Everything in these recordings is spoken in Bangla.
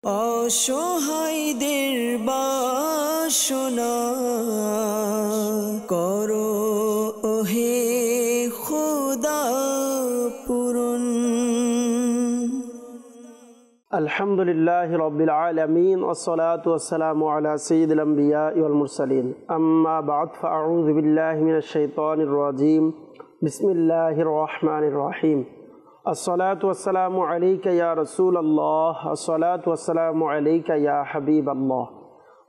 অসহায়দের বাসনা করো ওহে খোদা পূরণ। আলহামদুলিল্লাহি রাব্বিল আলামিন ওয়াসসালাতু ওয়াসসালামু আলা সাইয়্যিদিল আমবিয়া ওয়াল মুরসালিন আম্মা বা'দ ফাআউযু বিল্লাহি মিনাশ শাইতানির রাজীম বিসমিল্লাহির রহমানির রহিম আসসালাতু ওয়াসসালামু আলাইকা ইয়া রাসূলুল্লাহ আসসালাতু ওয়াসসালামু আলাইকা ইয়া হাবিবাল্লাহ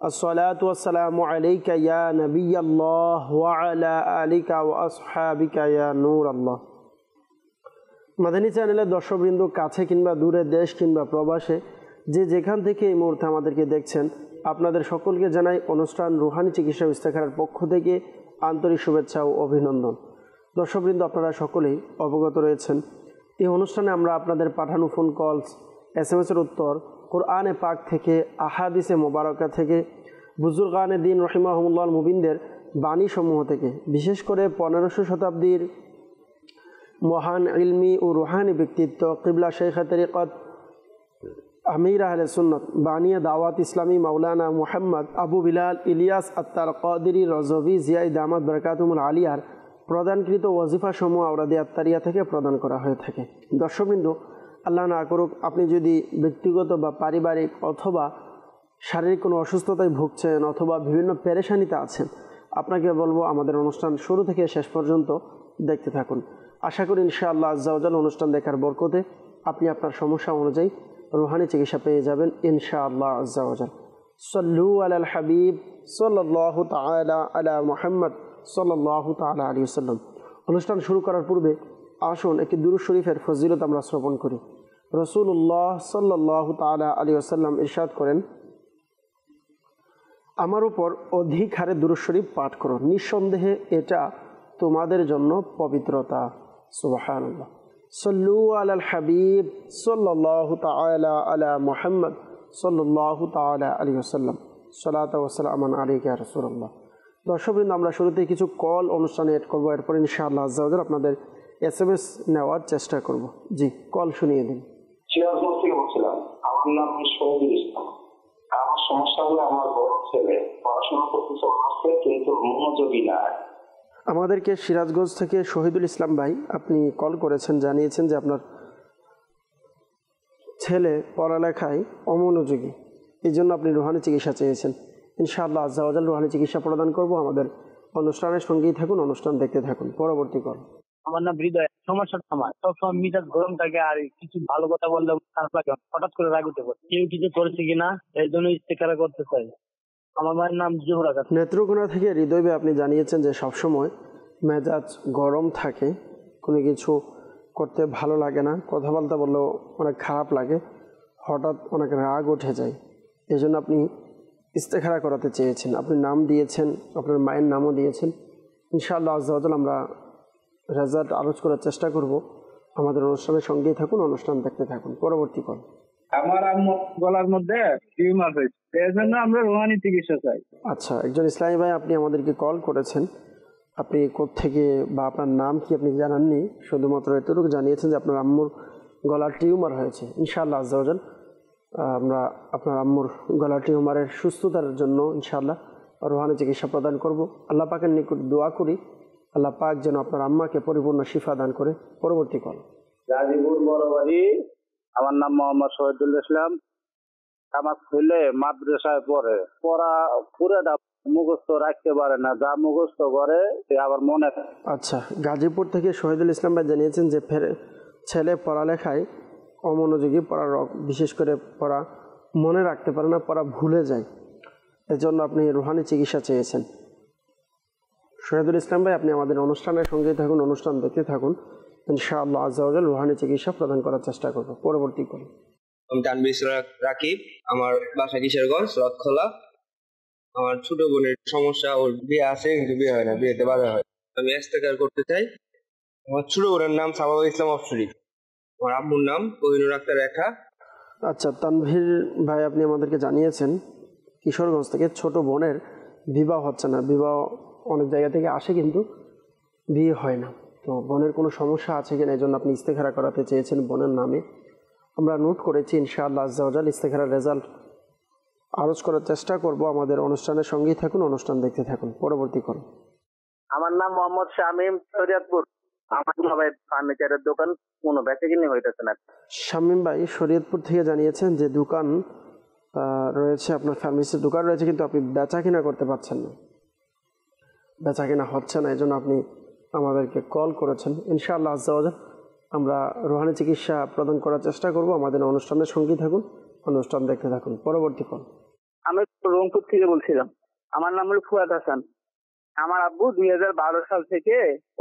আসসালাতু ওয়াসসালামু আলাইকা ইয়া নাবিয়াল্লাহ ওয়া আলা আলিকা ওয়া আসহাবিকা ইয়া নূরাল্লাহ। মাদানী চ্যানেলের দর্শকবৃন্দ, কাছে কিংবা দূরে, দেশ কিংবা প্রবাসে, যে যেখান থেকে এই মুহূর্তে আমাদেরকে দেখছেন, আপনাদের সকলকে জানাই অনুষ্ঠান রুহানি চিকিৎসা ইস্তেখারার পক্ষ থেকে আন্তরিক শুভেচ্ছা ও অভিনন্দন। দর্শকবৃন্দ, আপনারা সকলেই অবগত রয়েছেন, এই অনুষ্ঠানে আমরা আপনাদের পাঠানো ফোন কলস, SMS-এর উত্তর, কোরআনে পাক থেকে, আহাদিসে মোবারকা থেকে, বুজুর্গানে দ্বীন রহিমাহুমুল্লাহ মুবিনদের বাণীসমূহ থেকে, বিশেষ করে 1500 শতাব্দীর মহান ইলমি ও রুহানি ব্যক্তিত্ব কিবলা শেখে তরিকত আমির আহলে সুন্নত বানিয়া দাওয়াত ইসলামী মাওলানা মুহাম্মদ আবু বিলাল ইলিয়াস আত্তার কাদেরী রজভী জিয়াই দামাত বরকাতুমুল আলিয়ার প্রদানকৃত ওয়াজিফা সমূহ আওরাদে আত্তারিয়া থেকে প্রদান করা হয়ে থাকে। দর্শকবৃন্দ, আল্লাহ না করুক আপনি যদি ব্যক্তিগত বা পারিবারিক অথবা শারীরিক কোনো অসুস্থতায় ভুগছেন অথবা বিভিন্ন পেরেশানিতে আছেন, আপনাকে বলবো আমাদের অনুষ্ঠান শুরু থেকে শেষ পর্যন্ত দেখতে থাকুন। আশা করি ইনশাআল্লাহ আজ্জা ওয়া জাল অনুষ্ঠান দেখার বরকতে আপনি আপনার সমস্যা অনুযায়ী রুহানি চিকিৎসা পেয়ে যাবেন ইনশাআল্লাহ আজ্জা ওয়া জাল। সাল্লু আলাল হাবিব সাল্লাল্লাহু তাআলা আলা মুহাম্মদ সাল্লাল্লাহু তাআলা আলাইহি ওয়াসাল্লাম। অনুষ্ঠান শুরু করার পূর্বে আসুন একটি দুরূদ শরীফের ফজিলত আমরা শ্রবণ করি। রাসূলুল্লাহ সাল্লাল্লাহু তাআলা আলাইহি ওয়াসাল্লাম ইরশাদ করেন, আমার উপর অধিক হারে দুরূদ শরীফ পাঠ করো, নিঃসন্দেহে এটা তোমাদের জন্য পবিত্রতা। সুবহানাল্লাহ। সাল্লু আলাল হাবিব সাল্লাল্লাহু তাআলা আলা মুহাম্মদ সাল্লাল্লাহু তাআলা আলাইহি ওয়াসাল্লাম। সালাতু ওয়া সালামু আলাইকা ইয়া রাসূলুল্লাহ। দর্শকবৃন্দ, আমরা শুরুতেই কিছু কল অনুষ্ঠানে এড করবো, এরপর ইনশাআল্লাহ আজ্জা ওয়া জাল আপনাদের SMS নেওয়ার চেষ্টা করব। জি, কল শুনিয়ে দিন। সিরাজগঞ্জ থেকে বলছিলাম, আমার নাম শহীদুল ইসলাম। আমার সমস্যা হলো আমার বড় ছেলে পড়াশোনা করতে চাচ্ছে কিন্তু মনোযোগী না। আমাদেরকে সিরাজগঞ্জ থেকে শহীদুল ইসলাম ভাই আপনি কল করেছেন, জানিয়েছেন যে আপনার ছেলে পড়ালেখায় অমনোযোগী, এই জন্য আপনি রুহানি চিকিৎসা চেয়েছেন। ইনশাআল্লাহ আজ্জা ওয়া জাল রুহানি চিকিৎসা প্রদান করব। আমাদের অনুষ্ঠানের সঙ্গেই থাকুন, অনুষ্ঠান দেখতে থাকুন। পরবর্তী কল। আমার নাম হৃদয়। সমস্যাটা আমার সবসময় মিজাজ গরম থাকে, আর কিছু ভালো কথা বললে খারাপ লাগে, হঠাৎ করে রাগ উঠে পড়ে। কেউ কিছু করেছে কিনা এর জন্য ইস্তেখারা করতে চাই। আমার মায়ের নাম জোহরা খাতুন। নেত্রকোনা থেকে হৃদয় ভাই আপনি জানিয়েছেন যে সবসময় মেজাজ গরম থাকে, কোনো কিছু করতে ভালো লাগে না, কথা বলতে বললেও অনেক খারাপ লাগে, হঠাৎ অনেক রাগ উঠে যায়, এই জন্য আপনি ইস্তেখারা করাতে চেয়েছেন। আপনি নাম দিয়েছেন, আপনার মায়ের নামও দিয়েছেন। ইনশাআল্লাহ আজ্জা ওয়া জাল আমরা রেজাল্ট আলোচ করার চেষ্টা করব। আমাদের অনুষ্ঠানের সঙ্গেই থাকুন, অনুষ্ঠান দেখতে থাকুন। পরবর্তী কল। আমার গলার মধ্যে টিউমার হয়েছে, এর জন্য আমরা রুহানি চিকিৎসা চাই। আচ্ছা, একজন ইসলামী ভাই আপনি আমাদেরকে কল করেছেন, আপনি কোত্থেকে বা আপনার নাম কি আপনি জানাননি, শুধুমাত্র এতটুকু জানিয়েছেন যে আপনার আম্মুর গলার টিউমার হয়েছে। ইনশাআল্লাহ আজ্জা ওয়া জাল আমরা আপনার আম্মুর গলার টিউমারের সুস্থতার জন্য ইনশাআল্লাহ রুহানি চিকিৎসা প্রদান করব। আল্লাহ পাকের নিকট দোয়া করি আল্লাহ পাক যেন আপনার আম্মাকে পরিপূর্ণ শিফা দান করে। পরবর্তী কল। গাজীপুর বড়বাড়ি। আমার নাম মোহাম্মদ শহীদুল ইসলাম। আমার ছেলে মাদ্রাসায় পড়ে, পড়া পুরোটা মুখস্থ রাখতে পারে না, যা মুখস্থ করে আবার মনে। আচ্ছা, গাজীপুর থেকে শহীদুল ইসলাম ভাই জানিয়েছেন যে ছেলে পড়ালেখায় অমনোযোগী, বিশেষ করে পড়া মনে রাখতে পারে না, পড়া ভুলে যায়, এজন্য আপনি রুহানি চিকিৎসা চেয়েছেন। শহীদুল ইসলাম ভাই আপনি আমাদের অনুষ্ঠানের সঙ্গেই থাকুন, অনুষ্ঠান দেখতে থাকুন। ইনশাআল্লাহ আজ্জা ওয়া জাল রুহানি চিকিৎসা প্রদান করার চেষ্টা করব। পরবর্তী কল। আমি তানভীর রাকিব, আমার বাসা কিশোরগঞ্জ রথখোলা। আমার ছোট বোনের সমস্যা, ওর বিয়ে আছে কিন্তু বিয়ে হয় না, বিয়েতে বাধা হয়। আমি ইস্তেখার করতে চাই। আমার ছোট বোনের নাম সাবাব ইসলাম অফসরি, আমার আম্মুর নাম কোহিনুর আক্তার রেখা। আচ্ছা, তানভীর ভাই আপনি আমাদেরকে জানিয়েছেন কিশোরগঞ্জ থেকে ছোট বোনের বিবাহ হচ্ছে না, বিবাহ অনেক জায়গা থেকে আসে কিন্তু বিয়ে হয় না, তো বোনের কোনো সমস্যা আছে কিনা এই জন্য আপনি ইস্তেখারা করাতে চেয়েছেন বোনের নামে। আমরা নোট করেছি। ইনশাআল্লাহ আজ্জা ওয়াজাল ইস্তেখারার রেজাল্ট আরজ করার চেষ্টা করব। আমাদের অনুষ্ঠানের সঙ্গেই থাকুন, অনুষ্ঠান দেখতে থাকুন। পরবর্তী কল। আমার নাম মোহাম্মদ শামীম, শরীয়তপুর। আমার ভাই ফার্নিচারের দোকান, কোনো বেচাকিনি হইতেছে না। শামীম ভাই শরীয়তপুর থেকে জানিয়েছেন যে দোকান রয়েছে, আপনার ফার্মেসির দোকান রয়েছে, কিন্তু আপনি বেচা কিনা করতে পারছেন না, বেচা কিনা হচ্ছে না, এই জন্য আপনি আমাদেরকে কল করেছেন। ইনশাআল্লাহ আজ্জা ওয়াজাল আমরা রুহানি চিকিৎসা প্রদান করার চেষ্টা করব। আমাদের অনুষ্ঠানের সঙ্গী থাকুন, অনুষ্ঠান দেখতে থাকুন। পরবর্তী কল। আমি রংপুর থেকে বলছিলাম। আমার নাম হল ফুয়াদ হাসান। আমার আব্বু 2012 সাল থেকে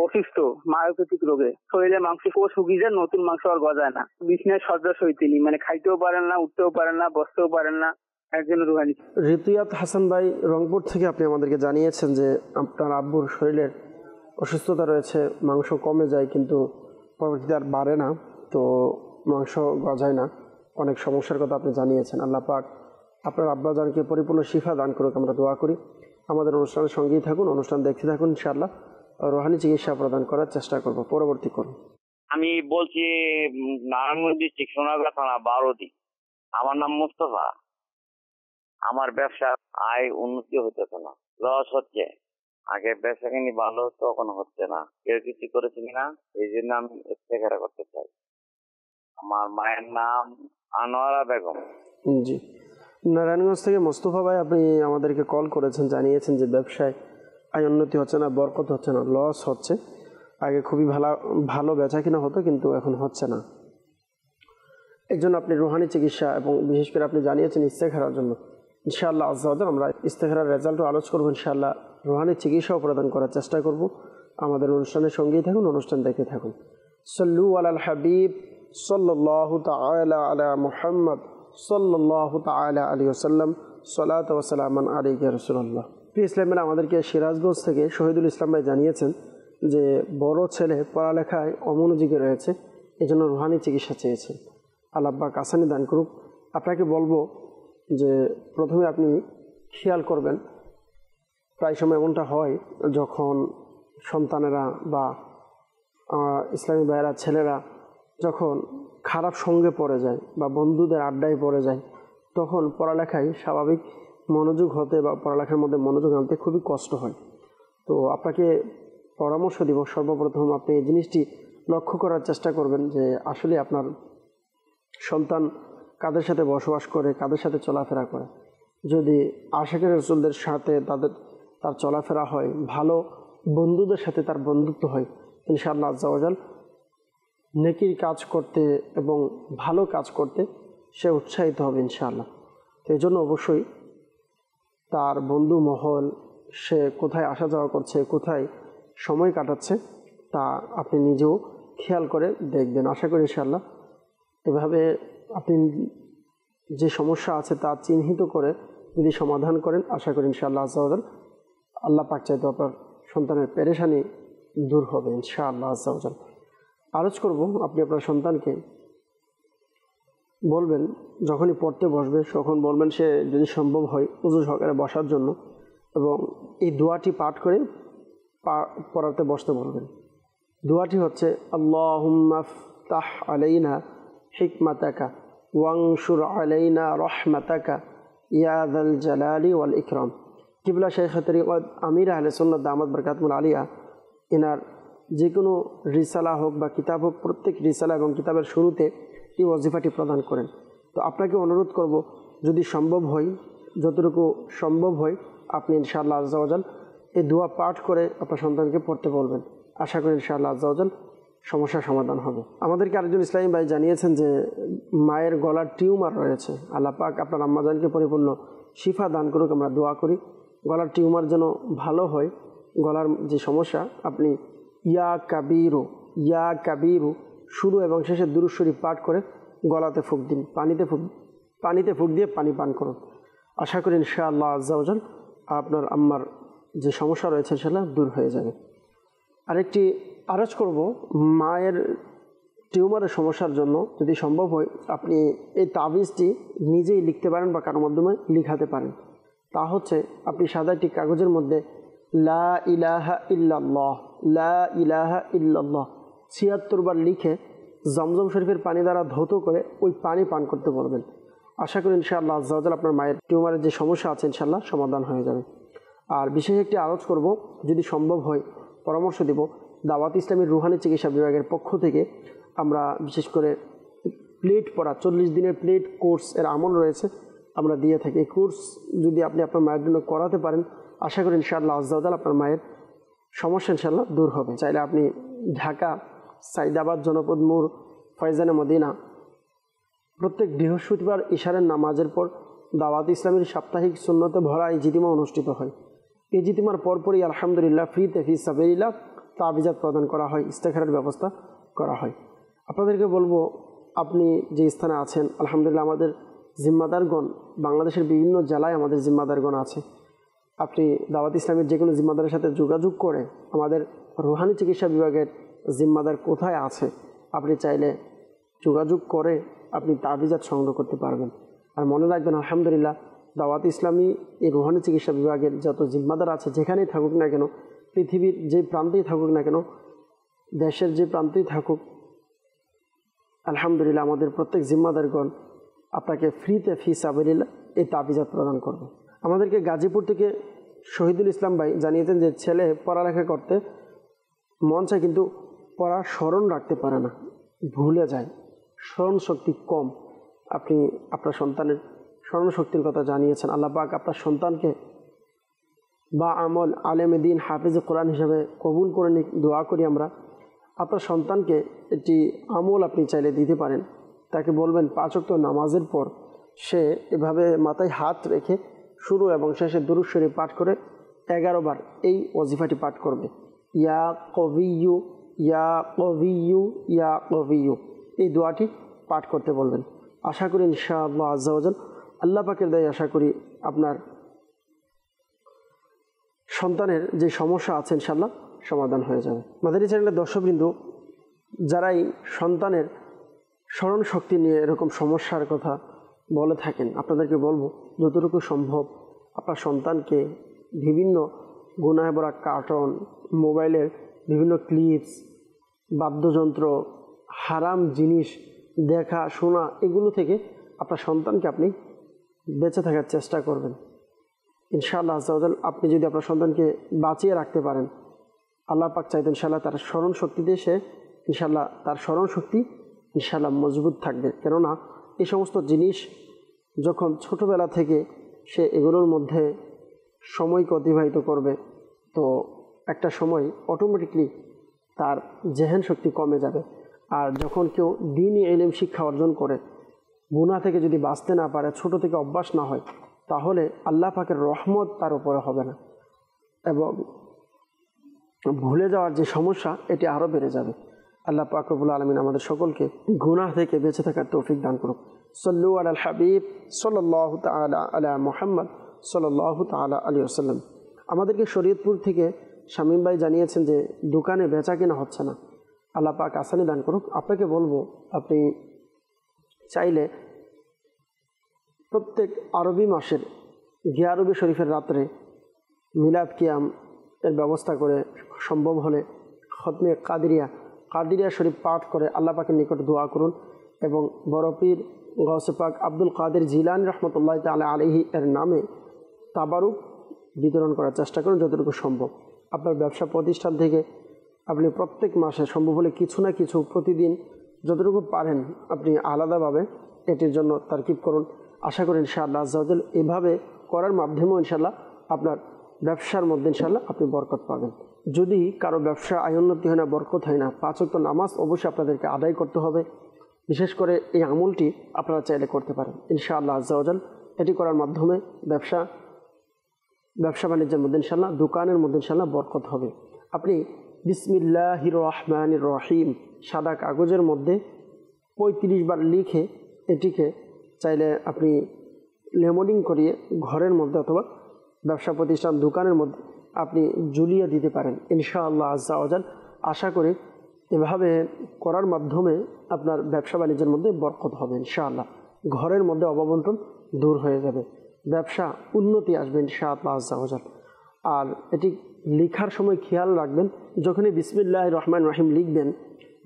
অসুস্থ মায়োপ্যাথিক রোগে, শরীরে মাংস শুকিয়ে যায়, নতুন মাংস আর গজায় না, বিছনায় শয্যা সইতেনি, মানে খাইতেও পারেন না, উঠতেও পারেন না, বসতেও পারেন না। একজন রুহানি। রিতুয়াত হাসান ভাই রংপুর থেকে আপনি আমাদেরকে জানিয়েছেন যে আপনার আব্বুর শরীরের অসুস্থতা রয়েছে, মাংস কমে যায় কিন্তু পরবর্তীতে আর বাড়ে না, তো মাংস গজায় না, অনেক সমস্যার কথা আপনি জানিয়েছেন। আল্লাহ পাক আপনার আব্বাজানকে পরিপূর্ণ শিফা দান করুক, আমরা দোয়া করি। আমাদের অনুষ্ঠানের সঙ্গেই থাকুন, অনুষ্ঠান দেখতে থাকুন। ইনশাআল্লাহ রুহানি চিকিৎসা প্রদান করার চেষ্টা করব। পরবর্তী করুন। আমি বলছি নারায়ণগঞ্জ ডিস্ট্রিক্ট সোনারগাঁ থানা বারোদি। আমার নাম মুস্তফা। আমার ব্যবসা আয় উন্নতি হতেছে না, লস হচ্ছে। আগে ব্যবসা কিনি ভালো হতো, এখন হচ্ছে না। কেউ কিছু করেছেন না, এই জন্য আমি ইস্তেখারা করতে চাই। আমার মায়ের নাম আনোয়ারা বেগম। জি, নারায়ণগঞ্জ থেকে মোস্তফা ভাই আপনি আমাদেরকে কল করেছেন, জানিয়েছেন যে ব্যবসায় আয় উন্নতি হচ্ছে না, বরকত হচ্ছে না, লস হচ্ছে। আগে খুবই ভালো বেচা কিনা হতো, কিন্তু এখন হচ্ছে না। এর জন্য আপনি রুহানি চিকিৎসা এবং বিশেষ করে আপনি জানিয়েছেন ইস্তেখারার জন্য। ইনশাআল্লাহ আজ্জা ওয়াজাল আমরা ইস্তেখারার রেজাল্টও আলোচনা করবো। ইনশাআল্লাহ রুহানি চিকিৎসাও প্রদান করার চেষ্টা করব। আমাদের অনুষ্ঠানের সঙ্গেই থাকুন, অনুষ্ঠান দেখতে থাকুন। সল্লু আলাল হাবিব সাল্লাল্লাহু তাআলা আলা মুহাম্মদ সাল্লাল্লাহু তাআলা আলাইহি ওয়াসাল্লাম, সালাতু ওয়া সালামান আলাইকা ইয়া রাসূলুল্লাহ। ইসলামের আমাদেরকে সিরাজগঞ্জ থেকে শহীদুল ইসলাম ভাই জানিয়েছেন যে বড় ছেলে পড়ালেখায় অমনোযোগী রয়েছে, এজন্য রুহানি চিকিৎসা চেয়েছেন। আল্লাহ পাক আসানি দান করুক। আপনাকে বলবো যে প্রথমে আপনি খেয়াল করবেন, প্রায় সময় এমনটা হয় যখন সন্তানেরা বা ইসলামী ভাইয়েরা ছেলেরা যখন খারাপ সঙ্গে পড়ে যায় বা বন্ধুদের আড্ডায় পড়ে যায়, তখন পড়ালেখায় স্বাভাবিক মনোযোগ হতে বা পড়ালেখার মধ্যে মনোযোগ আনতে খুবই কষ্ট হয়। তো আপনাকে পরামর্শ দিব, সর্বপ্রথম আপনি এই জিনিসটি লক্ষ্য করার চেষ্টা করবেন যে আসলে আপনার সন্তান কাদের সাথে বসবাস করে, কাদের সাথে চলাফেরা করে। যদি আশিকের রাসূলদের সাথে তার চলাফেরা হয়, ভালো বন্ধুদের সাথে তার বন্ধুত্ব হয়, ইনশাআল্লাহ আজ্জা ওয়াজাল নেকির কাজ করতে এবং ভালো কাজ করতে সে উৎসাহিত হবে ইনশাআল্লাহ। তো এই জন্য অবশ্যই তার বন্ধু মহল, সে কোথায় আসা যাওয়া করছে, কোথায় সময় কাটাচ্ছে, তা আপনি নিজেও খেয়াল করে দেখবেন। আশা করি ইনশাআল্লাহ এভাবে আপনি যে সমস্যা আছে তা চিহ্নিত করে যদি সমাধান করেন, আশা করি ইনশাআল্লাহ আজ্জা ওয়াজাল আল্লাহ পাক চাইতে আপনার সন্তানের পেরেশানি দূর হবে ইনশাআল্লাহ আজ্জা ওয়াজাল। আরজ করব, আপনি আপনার সন্তানকে বলবেন যখনই পড়তে বসবে তখন বলবেন সে যদি সম্ভব হয় উযু সহকারে বসার জন্য, এবং এই দোয়াটি পাঠ করে পড়াতে বসতে বলবেন। দোয়াটি হচ্ছে আল্লাহুম্মা ফতাহ আলাইনা হিকমাতাকা ওয়ানশুর আলাইনা রহমাতাকা ইয়া যাল জালালি ওয়াল ইকরাম। কিবলা শাইখ তরিকত আমির আহলে সুন্নাত দামাত বরকাতুল আলিয়া এনার যে কোনো রিসালা হোক বা কিতাব হোক, প্রত্যেক রিসালা এবং কিতাবের শুরুতে এই ওয়াজিফাটি প্রদান করেন। তো আপনাকে অনুরোধ করব, যদি সম্ভব হয়, যতটুকু সম্ভব হয় আপনি ইনশাআল্লাহ আজ্জা ওয়াজাল এই দোয়া পাঠ করে আপনার সন্তানকে পড়তে বলবেন। আশা করি ইনশাআল্লাহ আজ্জা ওয়াজাল সমস্যার সমাধান হবে। আমাদেরকে আরেকজন ইসলামী ভাই জানিয়েছেন যে মায়ের গলার টিউমার রয়েছে। আল্লাহ পাক আপনার আম্মাজানকে পরিপূর্ণ শিফা দান করুক, আমরা দোয়া করি। গলার টিউমার যেন ভালো হয়, গলার যে সমস্যা, আপনি ইয়া কাবিরু শুরু এবং শেষে দুরূদ শরীফ পাঠ করে গলাতে ফুঁক দিন, পানিতে ফুঁক দিয়ে পানি পান করুন। আশা করি ইনশাআল্লাহ আজ্জা ওয়াজাল আপনার আম্মার যে সমস্যা রয়েছে সেটা দূর হয়ে যাবে। আরেকটি আরজ করব, মায়ের টিউমারের সমস্যার জন্য যদি সম্ভব হয় আপনি এই তাবিজটি নিজেই লিখতে পারেন বা কারোর মাধ্যমে লিখাতে পারেন। তা হচ্ছে আপনি সাদা একটি কাগজের মধ্যে লা ইলাহা ইল্লাল্লাহ 76 বার লিখে জমজম শরীফের পানি দ্বারা ধৌত করে ওই পানি পান করতে বলবেন। আশা করি ইনশাআল্লাহ আজ্জা ওয়া জাল আপনার মায়ের টিউমারের যে সমস্যা আছে ইনশাআল্লাহ সমাধান হয়ে যাবে। আর বিশেষ একটি আলোচ করব, যদি সম্ভব হয় পরামর্শ দেব, দাওয়াত ইসলামীর রুহানি চিকিৎসা বিভাগের পক্ষ থেকে আমরা বিশেষ করে প্লেট পড়া 40 দিনের প্লেট কোর্স এর আমল রয়েছে, আমরা দিয়ে থাকি। এই কোর্স যদি আপনি আপনার মায়ের জন্য করাতে পারেন, আশা করি ইনশাআল্লাহ আজ্জা ওয়া জাল আপনার মায়ের সমস্যা ইনশাআল্লাহ দূর হবে। চাইলে আপনি ঢাকা সাইদাবাদ জনপদ মোড় ফয়জানে মদিনা প্রত্যেক বৃহস্পতিবার ইশারের নামাজের পর দাওয়াত ইসলামীর সাপ্তাহিক সুন্নতে ভরা ইজতিমা অনুষ্ঠিত হয়। ইজতিমার পরপরই আলহামদুলিল্লাহ ফ্রিতে ফি সাবিলিল্লাহ তাবিজাত প্রদান করা হয়, ইস্তেখারের ব্যবস্থা করা হয়। আপনাদেরকে বলবো, আপনি যে স্থানে আছেন আলহামদুলিল্লাহ আমাদের জিম্মাদারগণ বাংলাদেশের বিভিন্ন জেলায় আমাদের জিম্মাদারগণ আছে। আপনি দাওয়াত ইসলামের যে কোনো জিম্মাদারের সাথে যোগাযোগ করে আমাদের রুহানি চিকিৎসা বিভাগের জিম্মাদার কোথায় আছে আপনি চাইলে যোগাযোগ করে আপনি তাবিজাত সংগ্রহ করতে পারবেন। আর মনে রাখবেন আলহামদুলিল্লাহ দাওয়াত ইসলামী এই রুহানি চিকিৎসা বিভাগের যত জিম্মাদার আছে যেখানেই থাকুক না কেন, পৃথিবীর যে প্রান্তেই থাকুক না কেন, দেশের যে প্রান্তেই থাকুক, আলহামদুলিল্লাহ আমাদের প্রত্যেক জিম্মাদারগণ আপনাকে ফ্রিতে ফি সাবিলিল্লাহ এই তাবিজাত প্রদান করবে। আমাদেরকে গাজীপুর থেকে শহীদুল ইসলাম ভাই জানিয়েছেন যে ছেলে পড়ালেখা করতে মন চায় কিন্তু পড়ার স্মরণ রাখতে পারে না, ভুলে যায়, স্মরণ শক্তি কম। আপনি আপনার সন্তানের স্মরণ শক্তির কথা জানিয়েছেন। আল্লাহ পাক আপনার সন্তানকে বা আমল আলেমে দিন হাফিজ কোরআন হিসাবে কবুল করে নিক, দোয়া করি আমরা। আপনার সন্তানকে একটি আমল আপনি চাইলে দিতে পারেন। তাকে বলবেন 5 ওয়াক্ত নামাজের পর সে এভাবে মাথায় হাত রেখে শুরু এবং শেষে দুরূদ শরীফ পাঠ করে 11 বার এই ওয়াজিফাটি পাঠ করবে, ইয়া কবিয়্যু ইয়া কবিয়্যু ইয়া কবিয়্যু, এই দোয়াটি পাঠ করতে বলবেন। আশা করি ইনশাআল্লাহ আজ্জা ওয়া জাল আল্লাহ পাকের দয়ায় আশা করি আপনার সন্তানের যে সমস্যা আছে ইনশাআল্লাহ সমাধান হয়ে যাবে। মাদানী চ্যানেলের দর্শকবৃন্দ, যারাই সন্তানের স্মরণ শক্তি নিয়ে এরকম সমস্যার কথা বলে থাকেন, আপনাদেরকে বলবো যতটুকু সম্ভব আপনার সন্তানকে বিভিন্ন গুনাহে ভরা কার্টুন, মোবাইলের বিভিন্ন ক্লিপস, বাদ্যযন্ত্র, হারাম জিনিস দেখা শোনা, এগুলো থেকে আপনার সন্তানকে আপনি বেঁচে থাকার চেষ্টা করবেন। ইনশাআল্লাহ আজ্জা ওয়া জাল আপনি যদি আপনার সন্তানকে বাঁচিয়ে রাখতে পারেন, আল্লাহ পাক চাইতেন ইনশাআল্লাহ তার স্মরণ শক্তি দিয়ে সে ইনশাআল্লাহ তার স্মরণ শক্তি ইনশাআল্লাহ মজবুত থাকবে। কেননা এই সমস্ত জিনিস যখন ছোটোবেলা থেকে সে এগুলোর মধ্যে সময়কে অতিবাহিত করবে, তো একটা সময় অটোমেটিকলি তার জেহেন শক্তি কমে যাবে। আর যখন কেউ দ্বীনি ইলম শিক্ষা অর্জন করে গুনাহ থেকে যদি বাঁচতে না পারে, ছোট থেকে অভ্যাস না হয়, তাহলে আল্লাহ পাকের রহমত তার উপরে হবে না এবং ভুলে যাওয়ার যে সমস্যা এটি আরও বেড়ে যাবে। আল্লাহ পাক রব্বুল আলামিন আমাদের সকলকে গুনাহ থেকে বেঁচে থাকার তৌফিক দান করুক। সাল্লু আলাল হাবিব সাল্লাল্লাহু তাআলা আলা মুহাম্মদ সাল্লাল্লাহু তাআলা আলাইহি ওয়াসাল্লাম। আমাদেরকে শরীয়তপুর থেকে শামীম ভাই জানিয়েছেন যে দোকানে বেচা কেনা হচ্ছে না, আল্লাহ পাক আসানি দান করুক। আপনাকে বলবো, আপনি চাইলে প্রত্যেক আরবি মাসের গিয়ারবি শরীফের রাত্রে মিলাদ কিয়াম এর ব্যবস্থা করে, সম্ভব হলে খতমে কাদিরিয়া শরীফ পাঠ করে আল্লাহ পাকের নিকট দোয়া করুন এবং বড় পীর গৌসে পাক আব্দুল কাদের জিলানী রহমতুল্লাহ তাআলা আলাইহি এর নামে তাবারুক বিতরণ করার চেষ্টা করুন যতটুকু সম্ভব। আপনার ব্যবসা প্রতিষ্ঠান থেকে আপনি প্রত্যেক মাসে সম্ভব হলে কিছু না কিছু প্রতিদিন যতটুকু পারেন আপনি আলাদাভাবে এটির জন্য তারকিব করুন। আশা করি ইনশাআল্লাহ আজ্জা ওয়া জাল এভাবে করার মাধ্যমেও ইনশাআল্লাহ আপনার ব্যবসার মধ্যে ইনশাআল্লাহ আপনি বরকত পাবেন। যদি কারো ব্যবসা আয়োন্নতি হয় না, বরকত হয় না, 5 ওয়াক্ত নামাজ অবশ্যই আপনাদেরকে আদায় করতে হবে। বিশেষ করে এই আমলটি আপনারা চাইলে করতে পারেন ইনশাআল্লাহ আজ্জা ওয়া জাল। এটি করার মাধ্যমে ব্যবসা বাণিজ্যের মধ্যে ইনশাআল্লাহ, দোকানের মধ্যে ইনশাআল্লাহ বরকত হবে। আপনি বিসমিল্লাহির রহমানির রহিম সাদা কাগজের মধ্যে 35 বার লিখে এটিকে চাইলে আপনি লেমনিং করিয়ে ঘরের মধ্যে অথবা ব্যবসা প্রতিষ্ঠান দোকানের মধ্যে আপনি ঝুলিয়ে দিতে পারেন ইনশাআল্লাহ আজ্জা ওয়া জাল। আশা করি এভাবে করার মাধ্যমে আপনার ব্যবসা বাণিজ্যের মধ্যে বরকত হবে ইনশাআল্লাহ। ঘরের মধ্যে অভাবন্টন দূর হয়ে যাবে, ব্যবসা উন্নতি আসবে ইনশাআল্লাহ আজ্জা ওয়া জাল। আর এটি লেখার সময় খেয়াল রাখবেন, যখনই বিসমিল্লাহির রহমানির রহিম লিখবেন,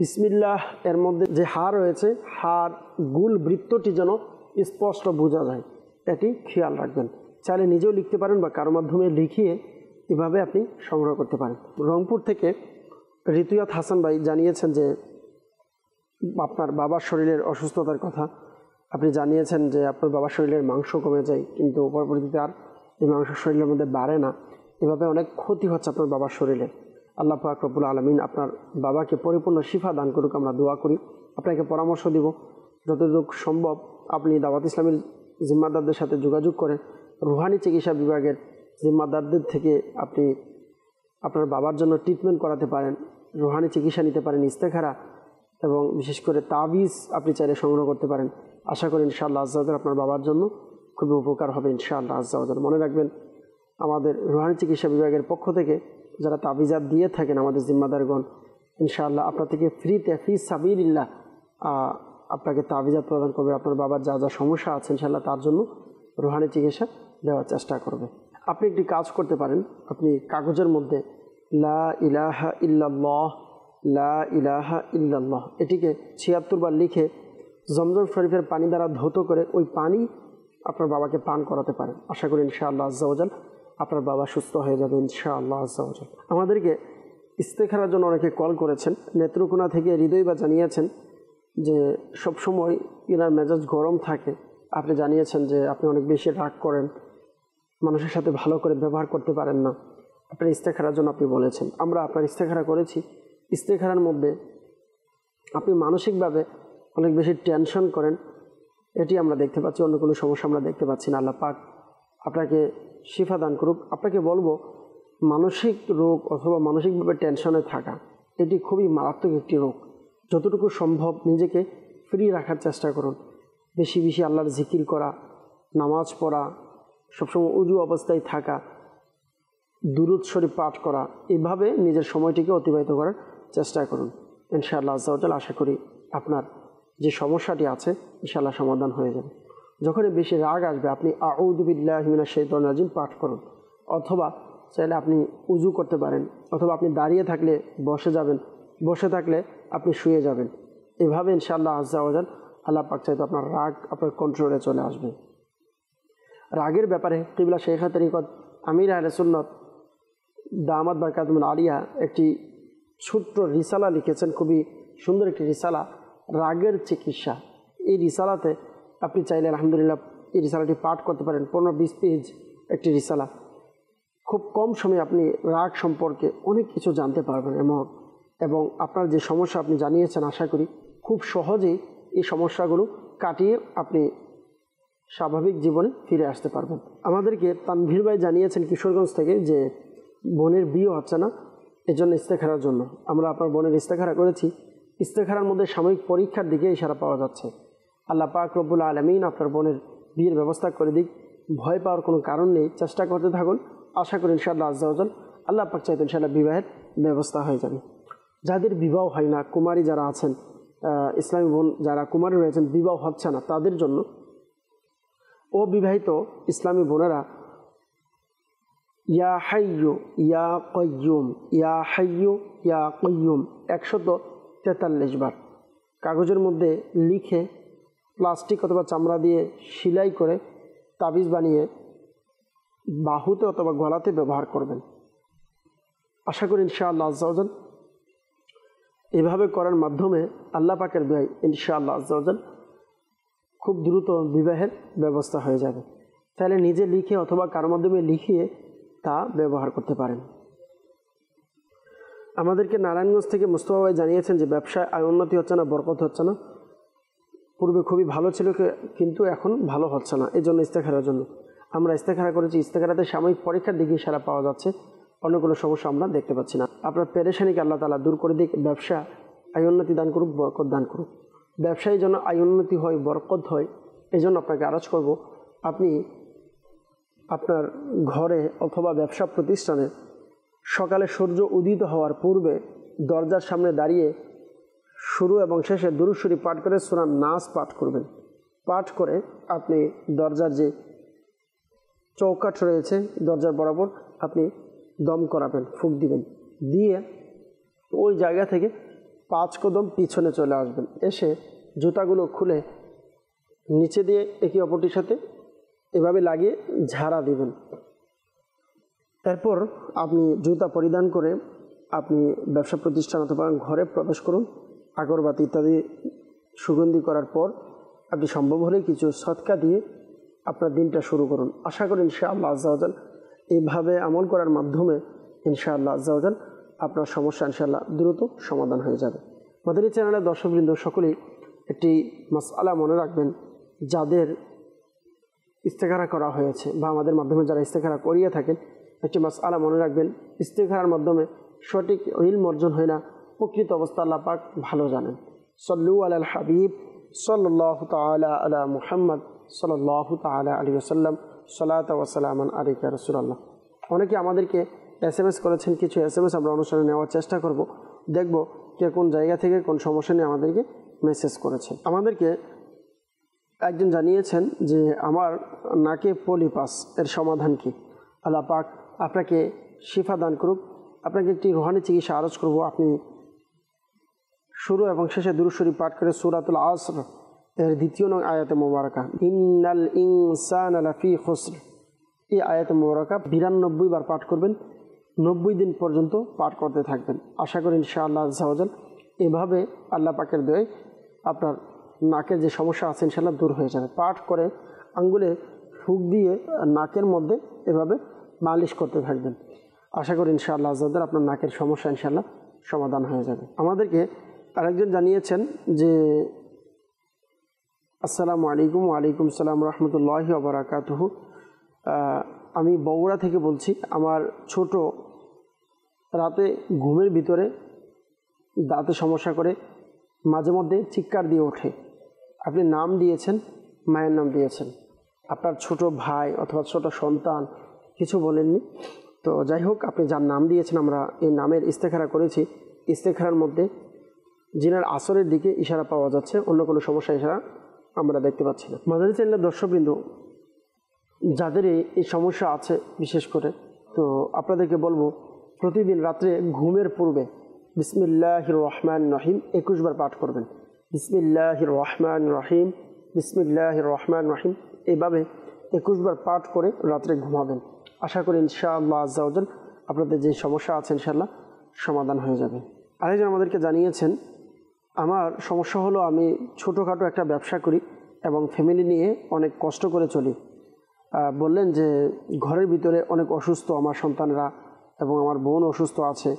বিসমিল্লাহ এর মধ্যে যে হা রয়েছে, হার গুল বৃত্তটি যেন স্পষ্ট বোঝা যায়, এটি খেয়াল রাখবেন। চাইলে নিজেও লিখতে পারেন বা কারো মাধ্যমে লিখিয়ে এভাবে আপনি সংগ্রহ করতে পারেন। রংপুর থেকে ঋতুয়াত হাসান ভাই জানিয়েছেন যে আপনার বাবার শরীরের অসুস্থতার কথা আপনি জানিয়েছেন যে আপনার বাবার শরীরের মাংস কমে যায়, কিন্তু পরবর্তীতে আর এই মাংস শরীরের মধ্যে বাড়ে না। এভাবে অনেক ক্ষতি হচ্ছে আপনার বাবার শরীরে। আল্লাহ পাক রব্বুল আলামিন আপনার বাবাকে পরিপূর্ণ শিফা দান করুক, আমরা দোয়া করি। আপনাকে পরামর্শ দিব যতটুকু সম্ভব আপনি দাওয়াত ইসলামের জিম্মাদারদের সাথে যোগাযোগ করে রুহানি চিকিৎসা বিভাগের জিম্মাদারদের থেকে আপনি আপনার বাবার জন্য ট্রিটমেন্ট করাতে পারেন, রুহানি চিকিৎসা নিতে পারেন, ইস্তেখারা এবং বিশেষ করে তাবিজ আপনি চাইলে সংগ্রহ করতে পারেন। আশা করি ইনশাআল্লাহ আজ্জাওয়াজাল আপনার বাবার জন্য খুবই উপকার হবে ইনশাআল্লাহ আজ্জাওয়াজাল। মনে রাখবেন আমাদের রুহানি চিকিৎসা বিভাগের পক্ষ থেকে যারা তাবিজাত দিয়ে থাকেন আমাদের জিম্মাদারগণ, ইনশাআল্লাহ আপনার থেকে ফ্রিতে ফি সাবিলিল্লাহ আপনাকে তাবিজাত প্রদান করবে। আপনার বাবার যা যা সমস্যা আছে ইনশাআল্লাহ তার জন্য রুহানি চিকিৎসা দেওয়ার চেষ্টা করবে। আপনি একটি কাজ করতে পারেন, আপনি কাগজের মধ্যে লা ইলাহা ইল্লাল্লাহ লা ইলাহা ইল্লাল্লাহ এটিকে ৭৬ বার লিখে জমজম শরীফের পানি দ্বারা ধৌত করে ওই পানি আপনার বাবাকে পান করাতে পারেন। আশা করি ইনশাআল্লাহ আজ্জাওয়াজাল আপনার বাবা সুস্থ হয়ে যাবে ইনশাআল্লাহ আজ্জাওয়াজাল। আমাদেরকে ইস্তেখারার জন্য অনেকে কল করেছেন। নেত্রকোনা থেকে হৃদয় বা জানিয়েছেন যে সবসময় এনার মেজাজ গরম থাকে। আপনি জানিয়েছেন যে আপনি অনেক বেশি রাগ করেন, মানুষের সাথে ভালো করে ব্যবহার করতে পারেন না। আপনার ইস্তেখারার জন্য আপনি বলেছেন, আমরা আপনার ইস্তেখারা করেছি। ইস্তেখারার মধ্যে আপনি মানসিকভাবে অনেক বেশি টেনশন করেন, এটি আমরা দেখতে পাচ্ছি, অন্য কোনো সমস্যা আমরা দেখতে পাচ্ছি না। আল্লাহ পাক আপনাকে শিফা দান করুক। আপনাকে বলবো মানসিক রোগ অথবা মানসিকভাবে টেনশনে থাকা এটি খুবই মারাত্মক একটি রোগ। যতটুকু সম্ভব নিজেকে ফ্রি রাখার চেষ্টা করুন। বেশি বেশি আল্লাহর জিকির করা, নামাজ পড়া, সবসময় উজু অবস্থায় থাকা, দুরূদ শরীফ পাঠ করা, এভাবে নিজের সময়টিকে অতিবাহিত করার চেষ্টা করুন। ইনশাআল্লাহ আজ্জাওয়াজাল আশা করি আপনার যে সমস্যাটি আছে ইনশাআল্লাহ সমাধান হয়ে যাবে। যখনই বেশি রাগ আসবে আপনি আউযু বিল্লাহি মিনাশ শাইতানির রাজিম পাঠ করুন, অথবা চাইলে আপনি উজু করতে পারেন, অথবা আপনি দাঁড়িয়ে থাকলে বসে যাবেন, বসে থাকলে আপনি শুয়ে যাবেন। এভাবে ইনশাআল্লাহ আজ্জাওয়াজাল আল্লাহ পাক চাইতো আপনার রাগ আপনার কন্ট্রোলে চলে আসবে। রাগের ব্যাপারে কিবলা শেখা তরিকত আমির আহলে সুন্নাত দামাত বারকাতুহুল আলিয়া একটি ছোট্ট রিসালা লিখেছেন, খুবই সুন্দর একটি রিসালা, রাগের চিকিৎসা। এই রিসালাতে আপনি চাইলে আলহামদুলিল্লাহ এই রিসালাটি পাঠ করতে পারেন। 15-20 পেজ একটি রিসালা। খুব কম সময়ে আপনি রাগ সম্পর্কে অনেক কিছু জানতে পারবেন এবং আপনার যে সমস্যা আপনি জানিয়েছেন আশা করি খুব সহজেই এই সমস্যাগুলো কাটিয়ে আপনি স্বাভাবিক জীবনে ফিরে আসতে পারবেন। আমাদেরকে তানভীর ভাই জানিয়েছেন কিশোরগঞ্জ থেকে যে বোনের বিয়ে হচ্ছে না, এজন্য ইস্তেখারার জন্য। আমরা আপনার বোনের ইস্তেখারা করেছি। ইস্তেখারার মধ্যে সাময়িক পরীক্ষার দিকে ইশারা পাওয়া যাচ্ছে। আল্লাহ পাক রব্বুল আলামিন আপনার বোনের বিয়ের ব্যবস্থা করে দিক। ভয় পাওয়ার কোনো কারণ নেই, চেষ্টা করতে থাকুন। আশা করি ইনশাআল্লাহ আজ্জাওয়াজাল আল্লাহ পাক চাইতে ইনশাআল্লাহ বিবাহের ব্যবস্থা হয়ে যাবে। যাদের বিবাহ হয় না, কুমারী যারা আছেন, ইসলামী বোন যারা কুমারী রয়েছেন, বিবাহ হচ্ছে না, তাদের জন্য অবিবাহিত ইসলামী বোনেরা ইয়া হাইয়্যু ইয়া কাইয়্যুম ইয়া হাইয়্যু ইয়া কাইয়্যুম 143 বার কাগজের মধ্যে লিখে প্লাস্টিক অথবা চামড়া দিয়ে সেলাই করে তাবিজ বানিয়ে বাহুতে অথবা গলাতে ব্যবহার করবেন। আশা করি ইনশাআল্লাহ আজ্জাওয়াজাল এভাবে করার মাধ্যমে আল্লাহ পাকের দয়ায় ইনশাআল্লাহ আজ্জাওয়াজাল খুব দ্রুত বিবাহের ব্যবস্থা হয়ে যাবে। তাহলে নিজে লিখে অথবা কারোর মাধ্যমে লিখিয়ে তা ব্যবহার করতে পারেন। আমাদেরকে নারায়ণগঞ্জ থেকে মুস্তফা ভাই জানিয়েছেন যে ব্যবসায় আয় উন্নতি হচ্ছে না, বরকত হচ্ছে না। পূর্বে খুবই ভালো ছিল কিন্তু এখন ভালো হচ্ছে না, এই জন্য ইস্তেখারার জন্য আমরা ইস্তেখারা করেছি। ইস্তেখারাতে সাময়িক পরীক্ষার দিকে ইশারা পাওয়া যাচ্ছে, অন্য কোনো সমস্যা আমরা দেখতে পাচ্ছি না। আপনার পেরেশানিকে আল্লাহ তাআলা দূর করে দিক, ব্যবসা আয় উন্নতি দান করুক, বরকত দান করুক। ব্যবসায়ী যেন আয় উন্নতি হয়, বরকত হয়, এই জন্য আপনাকে আরজ করব আপনি আপনার ঘরে অথবা ব্যবসা প্রতিষ্ঠানে সকালে সূর্য উদিত হওয়ার পূর্বে দরজার সামনে দাঁড়িয়ে শুরু এবং শেষে দুরূদ শরীফ পাঠ করে সূরা নাস পাঠ করবেন। পাঠ করে আপনি দরজার যে চৌকাঠ রয়েছে দরজার বরাবর আপনি দম করাবেন, ফুঁক দিবেন, দিয়ে ওই জায়গা থেকে 5 কদম পিছনে চলে আসবেন, এসে জুতাগুলো খুলে নিচে দিয়ে একে অপরটির সাথে এভাবে লাগিয়ে ঝাড়া দিবেন। এরপর আপনি জুতা পরিধান করে আপনি ব্যবসা প্রতিষ্ঠান অথবা ঘরে প্রবেশ করুন। আগরবাতি ইত্যাদি সুগন্ধি করার পর আপনি সম্ভব হলে কিছু সদকা দিয়ে আপনার দিনটা শুরু করুন। আশা করি ইনশাআল্লাহ আজ্জাওয়াজাল এইভাবে আমল করার মাধ্যমে ইনশাআল্লাহ আজ্জাওয়াজাল আপনার সমস্যা ইনশাআল্লাহ দ্রুত সমাধান হয়ে যাবে। মাদানী চ্যানেলের দর্শকবৃন্দ সকলেই একটি মাসআলা মনে রাখবেন, যাদের ইস্তেখারা করা হয়েছে বা আমাদের মাধ্যমে যারা ইস্তেখারা করিয়ে থাকেন, একটি মাসআলা মনে রাখবেন, ইস্তেখারার মাধ্যমে সঠিক ইলম অর্জন হয় না, প্রকৃত অবস্থা আল্লাহ পাক ভালো জানেন। সল্লু আলাল হাবিব সাল্লাল্লাহু তাআলা আলা মুহাম্মদ সাল্লাল্লাহু তাআলা আলাইহি ওয়াসাল্লাম, সালাতু ওয়া সালামান আলাইকা রাসূলুল্লাহ। অনেকে আমাদেরকে SMS করেছেন, কিছু SMS আমরা অনুসরণে নেওয়ার চেষ্টা করব, দেখব কে কোন জায়গা থেকে কোন সমস্যা নিয়ে আমাদেরকে মেসেজ করেছেন। আমাদেরকে একজন জানিয়েছেন যে আমার নাকে পলিপাস এর সমাধান কি? আল্লাহ পাক আপনাকে শিফা দান করুক। আপনাকে একটি রুহানি চিকিৎসা আরজ করব। আপনি শুরু এবং শেষে দুরূদ শরীফ পাঠ করে সূরাতুল আসর এর 2 নং আয়াতে মুবারাকা ইন্নাল ইনসানা লাফি খুসর, এই আয়াতে মুবারাকা 92 বার পাঠ করবেন, 90 দিন পর্যন্ত পাঠ করতে থাকবেন। আশা করি ইনশাআল্লাহ আজ্জাওয়াজাল এভাবে আল্লাহ পাকের দয়ায় আপনার নাকের যে সমস্যা আছে ইনশাআল্লাহ দূর হয়ে যাবে। পাঠ করে আঙ্গুলে ফুঁক দিয়ে নাকের মধ্যে এভাবে মালিশ করতে থাকবেন। আশা করি ইনশাআল্লাহ আজ্জাওয়াজাল আপনার নাকের সমস্যা ইনশাআল্লাহ সমাধান হয়ে যাবে। আমাদেরকে আরেকজন জানিয়েছেন যে আসসালামু আলাইকুম। ওয়ালাইকুম সালাম রহমতুল্লাহি ওয়া বারাকাতুহু। আমি বগুড়া থেকে বলছি। আমার ছোট রাতে ঘুমের ভিতরে দাঁতে সমস্যা করে, মাঝে মধ্যে চিৎকার দিয়ে ওঠে। আপনি নাম দিয়েছেন, মায়ের নাম দিয়েছেন, আপনার ছোট ভাই অথবা ছোট সন্তান কিছু বলেননি। তো যাই হোক, আপনি যার নাম দিয়েছেন আমরা এই নামের ইস্তেখারা করেছি। ইস্তেখারার মধ্যে জিনের আসরের দিকে ইশারা পাওয়া যাচ্ছে, অন্য কোনো সমস্যা ইশারা আমরা দেখতে পাচ্ছি না। মাদানী চ্যানেলের দর্শকবৃন্দ যাদের এই সমস্যা আছে বিশেষ করে, তো আপনাদেরকে বলবো প্রতিদিন রাত্রে ঘুমের পূর্বে বিসমিল্লাহির রহমানির রহিম 21 বার পাঠ করবেন। বিসমিল্লাহির রহমানির রহিম, বিসমিল্লাহির রহমানির রহিম, এইভাবে 21 বার পাঠ করে রাত্রে ঘুমাবেন। আশা করি ইনশাআল্লাহ আজ্জাওয়াজাল আপনাদের যে সমস্যা আছে ইনশাআল্লাহ সমাধান হয়ে যাবে। আরেকজন আমাদেরকে জানিয়েছেন, আমার সমস্যা হলো আমি ছোটোখাটো একটা ব্যবসা করি এবং ফ্যামিলি নিয়ে অনেক কষ্ট করে চলি। বললেন যে ঘরের ভিতরে অনেক অসুস্থ আমার সন্তানরা এবং আমার বোন অসুস্থ আছে,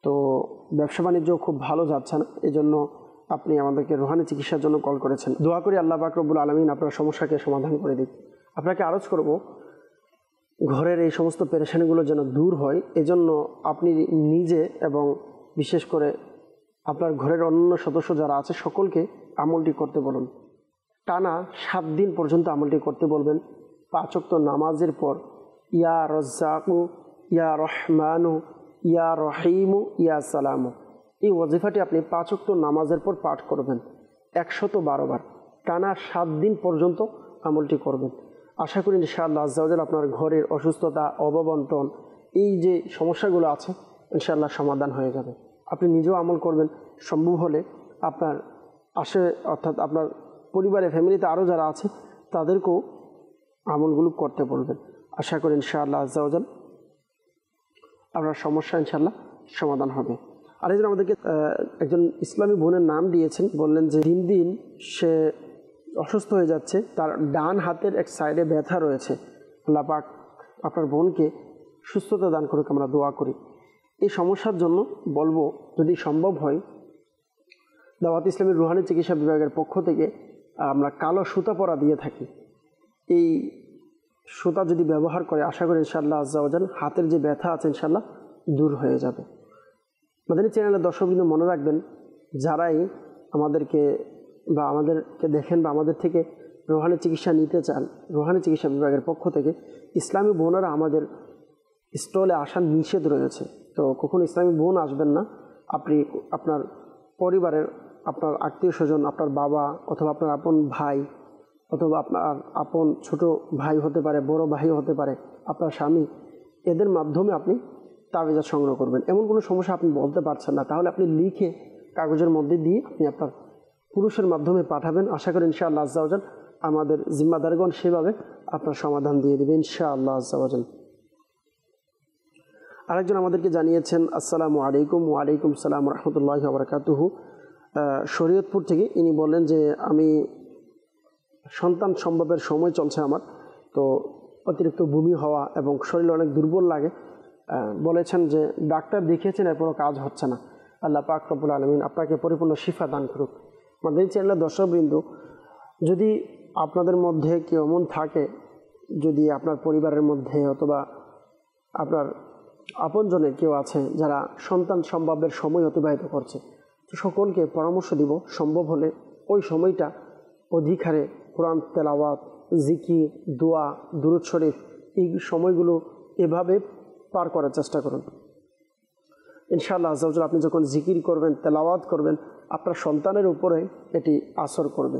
তো ব্যবসা বাণিজ্য খুব ভালো যাচ্ছে না, এই জন্য আপনি আমাদেরকে রুহানি চিকিৎসার জন্য কল করেছেন। দোয়া করি আল্লাহ পাক রব্বুল আলামিন আপনার সমস্যাকে সমাধান করে দিক। আপনাকে আরজ করব ঘরের এই সমস্ত পেরেশানিগুলো যেন দূর হয়, এজন্য আপনি নিজে এবং বিশেষ করে আপনার ঘরের অন্য সদস্য যারা আছে সকলকে আমলটি করতে বলুন। টানা 7 দিন পর্যন্ত আমলটি করতে বলবেন। 5 ওয়াক্ত নামাজের পর ইয়া রাজ্জাকু, ইয়া রহমানু, ইয়া রহিমু, ইয়া সালামু, এই ওয়াজিফাটি আপনি 5 ওয়াক্ত নামাজের পর পাঠ করবেন 112 বার। টানা 7 দিন পর্যন্ত আমলটি করবেন। আশা করি ইনশাআল্লাহ আজ্জাওয়াজাল আপনার ঘরের অসুস্থতা, অববন্টন, এই যে সমস্যাগুলো আছে ইনশাআল্লাহ সমাধান হয়ে যাবে। আপনি নিজেও আমল করবেন, সম্ভব হলে আপনার অর্থাৎ আপনার পরিবারে ফ্যামিলিতে আরও যারা আছে তাদেরকেও আমলগুলো করতে বলবেন। আশা করি ইনশাআল্লাহ আজ্জাওয়াজাল আপনার সমস্যা ইনশাআল্লাহ সমাধান হবে। আরেকজন আমাদেরকে একজন ইসলামী বোনের নাম দিয়েছেন, বললেন যে দিন দিন সে অসুস্থ হয়ে যাচ্ছে, তার ডান হাতের এক সাইডে ব্যথা রয়েছে। আল্লাহ পাক আপনার বোনকে সুস্থতা দান করুক, আমরা দোয়া করি। এই সমস্যার জন্য বলবো যদি সম্ভব হয়, দাওয়াত ইসলামী রুহানি চিকিৎসা বিভাগের পক্ষ থেকে আমরা কালো সুতা পরা দিয়ে থাকি। এই সুতা যদি ব্যবহার করে আশা করি ইনশাআল্লাহ আজ্জাওয়াজাল হাতের যে ব্যথা আছে ইনশাআল্লাহ দূর হয়ে যাবে। মাদানী চ্যানেলের দর্শকবৃন্দ মনে রাখবেন, যারাই আমাদেরকে দেখেন বা আমাদের থেকে রুহানি চিকিৎসা নিতে চান, রুহানি চিকিৎসা বিভাগের পক্ষ থেকে ইসলামী বোনেরা আমাদের স্টলে আসার নিষেধ রয়েছে। তো কখনো ইসলামী বোন আসবেন না, আপনি আপনার পরিবারের আপনার আত্মীয় স্বজন, আপনার বাবা অথবা আপনার আপন ভাই অথবা আপনার আপন ছোট ভাই হতে পারে, বড় ভাই হতে পারে, আপনার স্বামী, এদের মাধ্যমে আপনি তাবিজ সংগ্রহ করবেন। এমন কোনো সমস্যা আপনি বলতে পারছেন না, তাহলে আপনি লিখে কাগজের মধ্যে দিয়ে আপনি আপনার পুরুষের মাধ্যমে পাঠাবেন। আশা করি ইনশাআল্লাহ আজ্জা ওয়াজাল আমাদের জিম্মাদারগণ সেভাবে আপনার সমাধান দিয়ে দেবে ইনশাআল্লাহ আজ্জা ওয়াজাল। আরেকজন আমাদেরকে জানিয়েছেন, আসসালামু আলাইকুম। ওয়ালাইকুম সালাম রহমতুল্লাহি ওয়া বারাকাতুহু। শরীয়তপুর থেকে ইনি বললেন যে আমি সন্তান সম্ভবের সময় চলছে আমার, তো অতিরিক্ত বমি হওয়া এবং শরীর অনেক দুর্বল লাগে। বলেছেন যে ডাক্তার দেখিয়েছেন, এরপরও কাজ হচ্ছে না। আল্লাহ পাক রব্বুল আলামিন আপনাকে পরিপূর্ণ শিফা দান করুক। আমাদের চ্যানেলের দর্শকবৃন্দ, যদি আপনাদের মধ্যে কেউ এমন থাকে, যদি আপনার পরিবারের মধ্যে অথবা আপনার আপনজনের কেউ আছে যারা সন্তান সম্ভবের সময় অতিবাহিত করছে, তো সকলকে পরামর্শ দিব সম্ভব হলে ওই সময়টা অধিক হারে কোরআন তেলাওয়াত, জিকির, দোয়া, দুরূদ শরীফ, এই সময়গুলো এভাবে পার করার চেষ্টা করুন। ইনশাআল্লাহ আজ্জা ওয়াজাল আপনি যখন জিকির করবেন, তেলাওয়াত করবেন, আপনার সন্তানের উপরে এটি আসর করবে।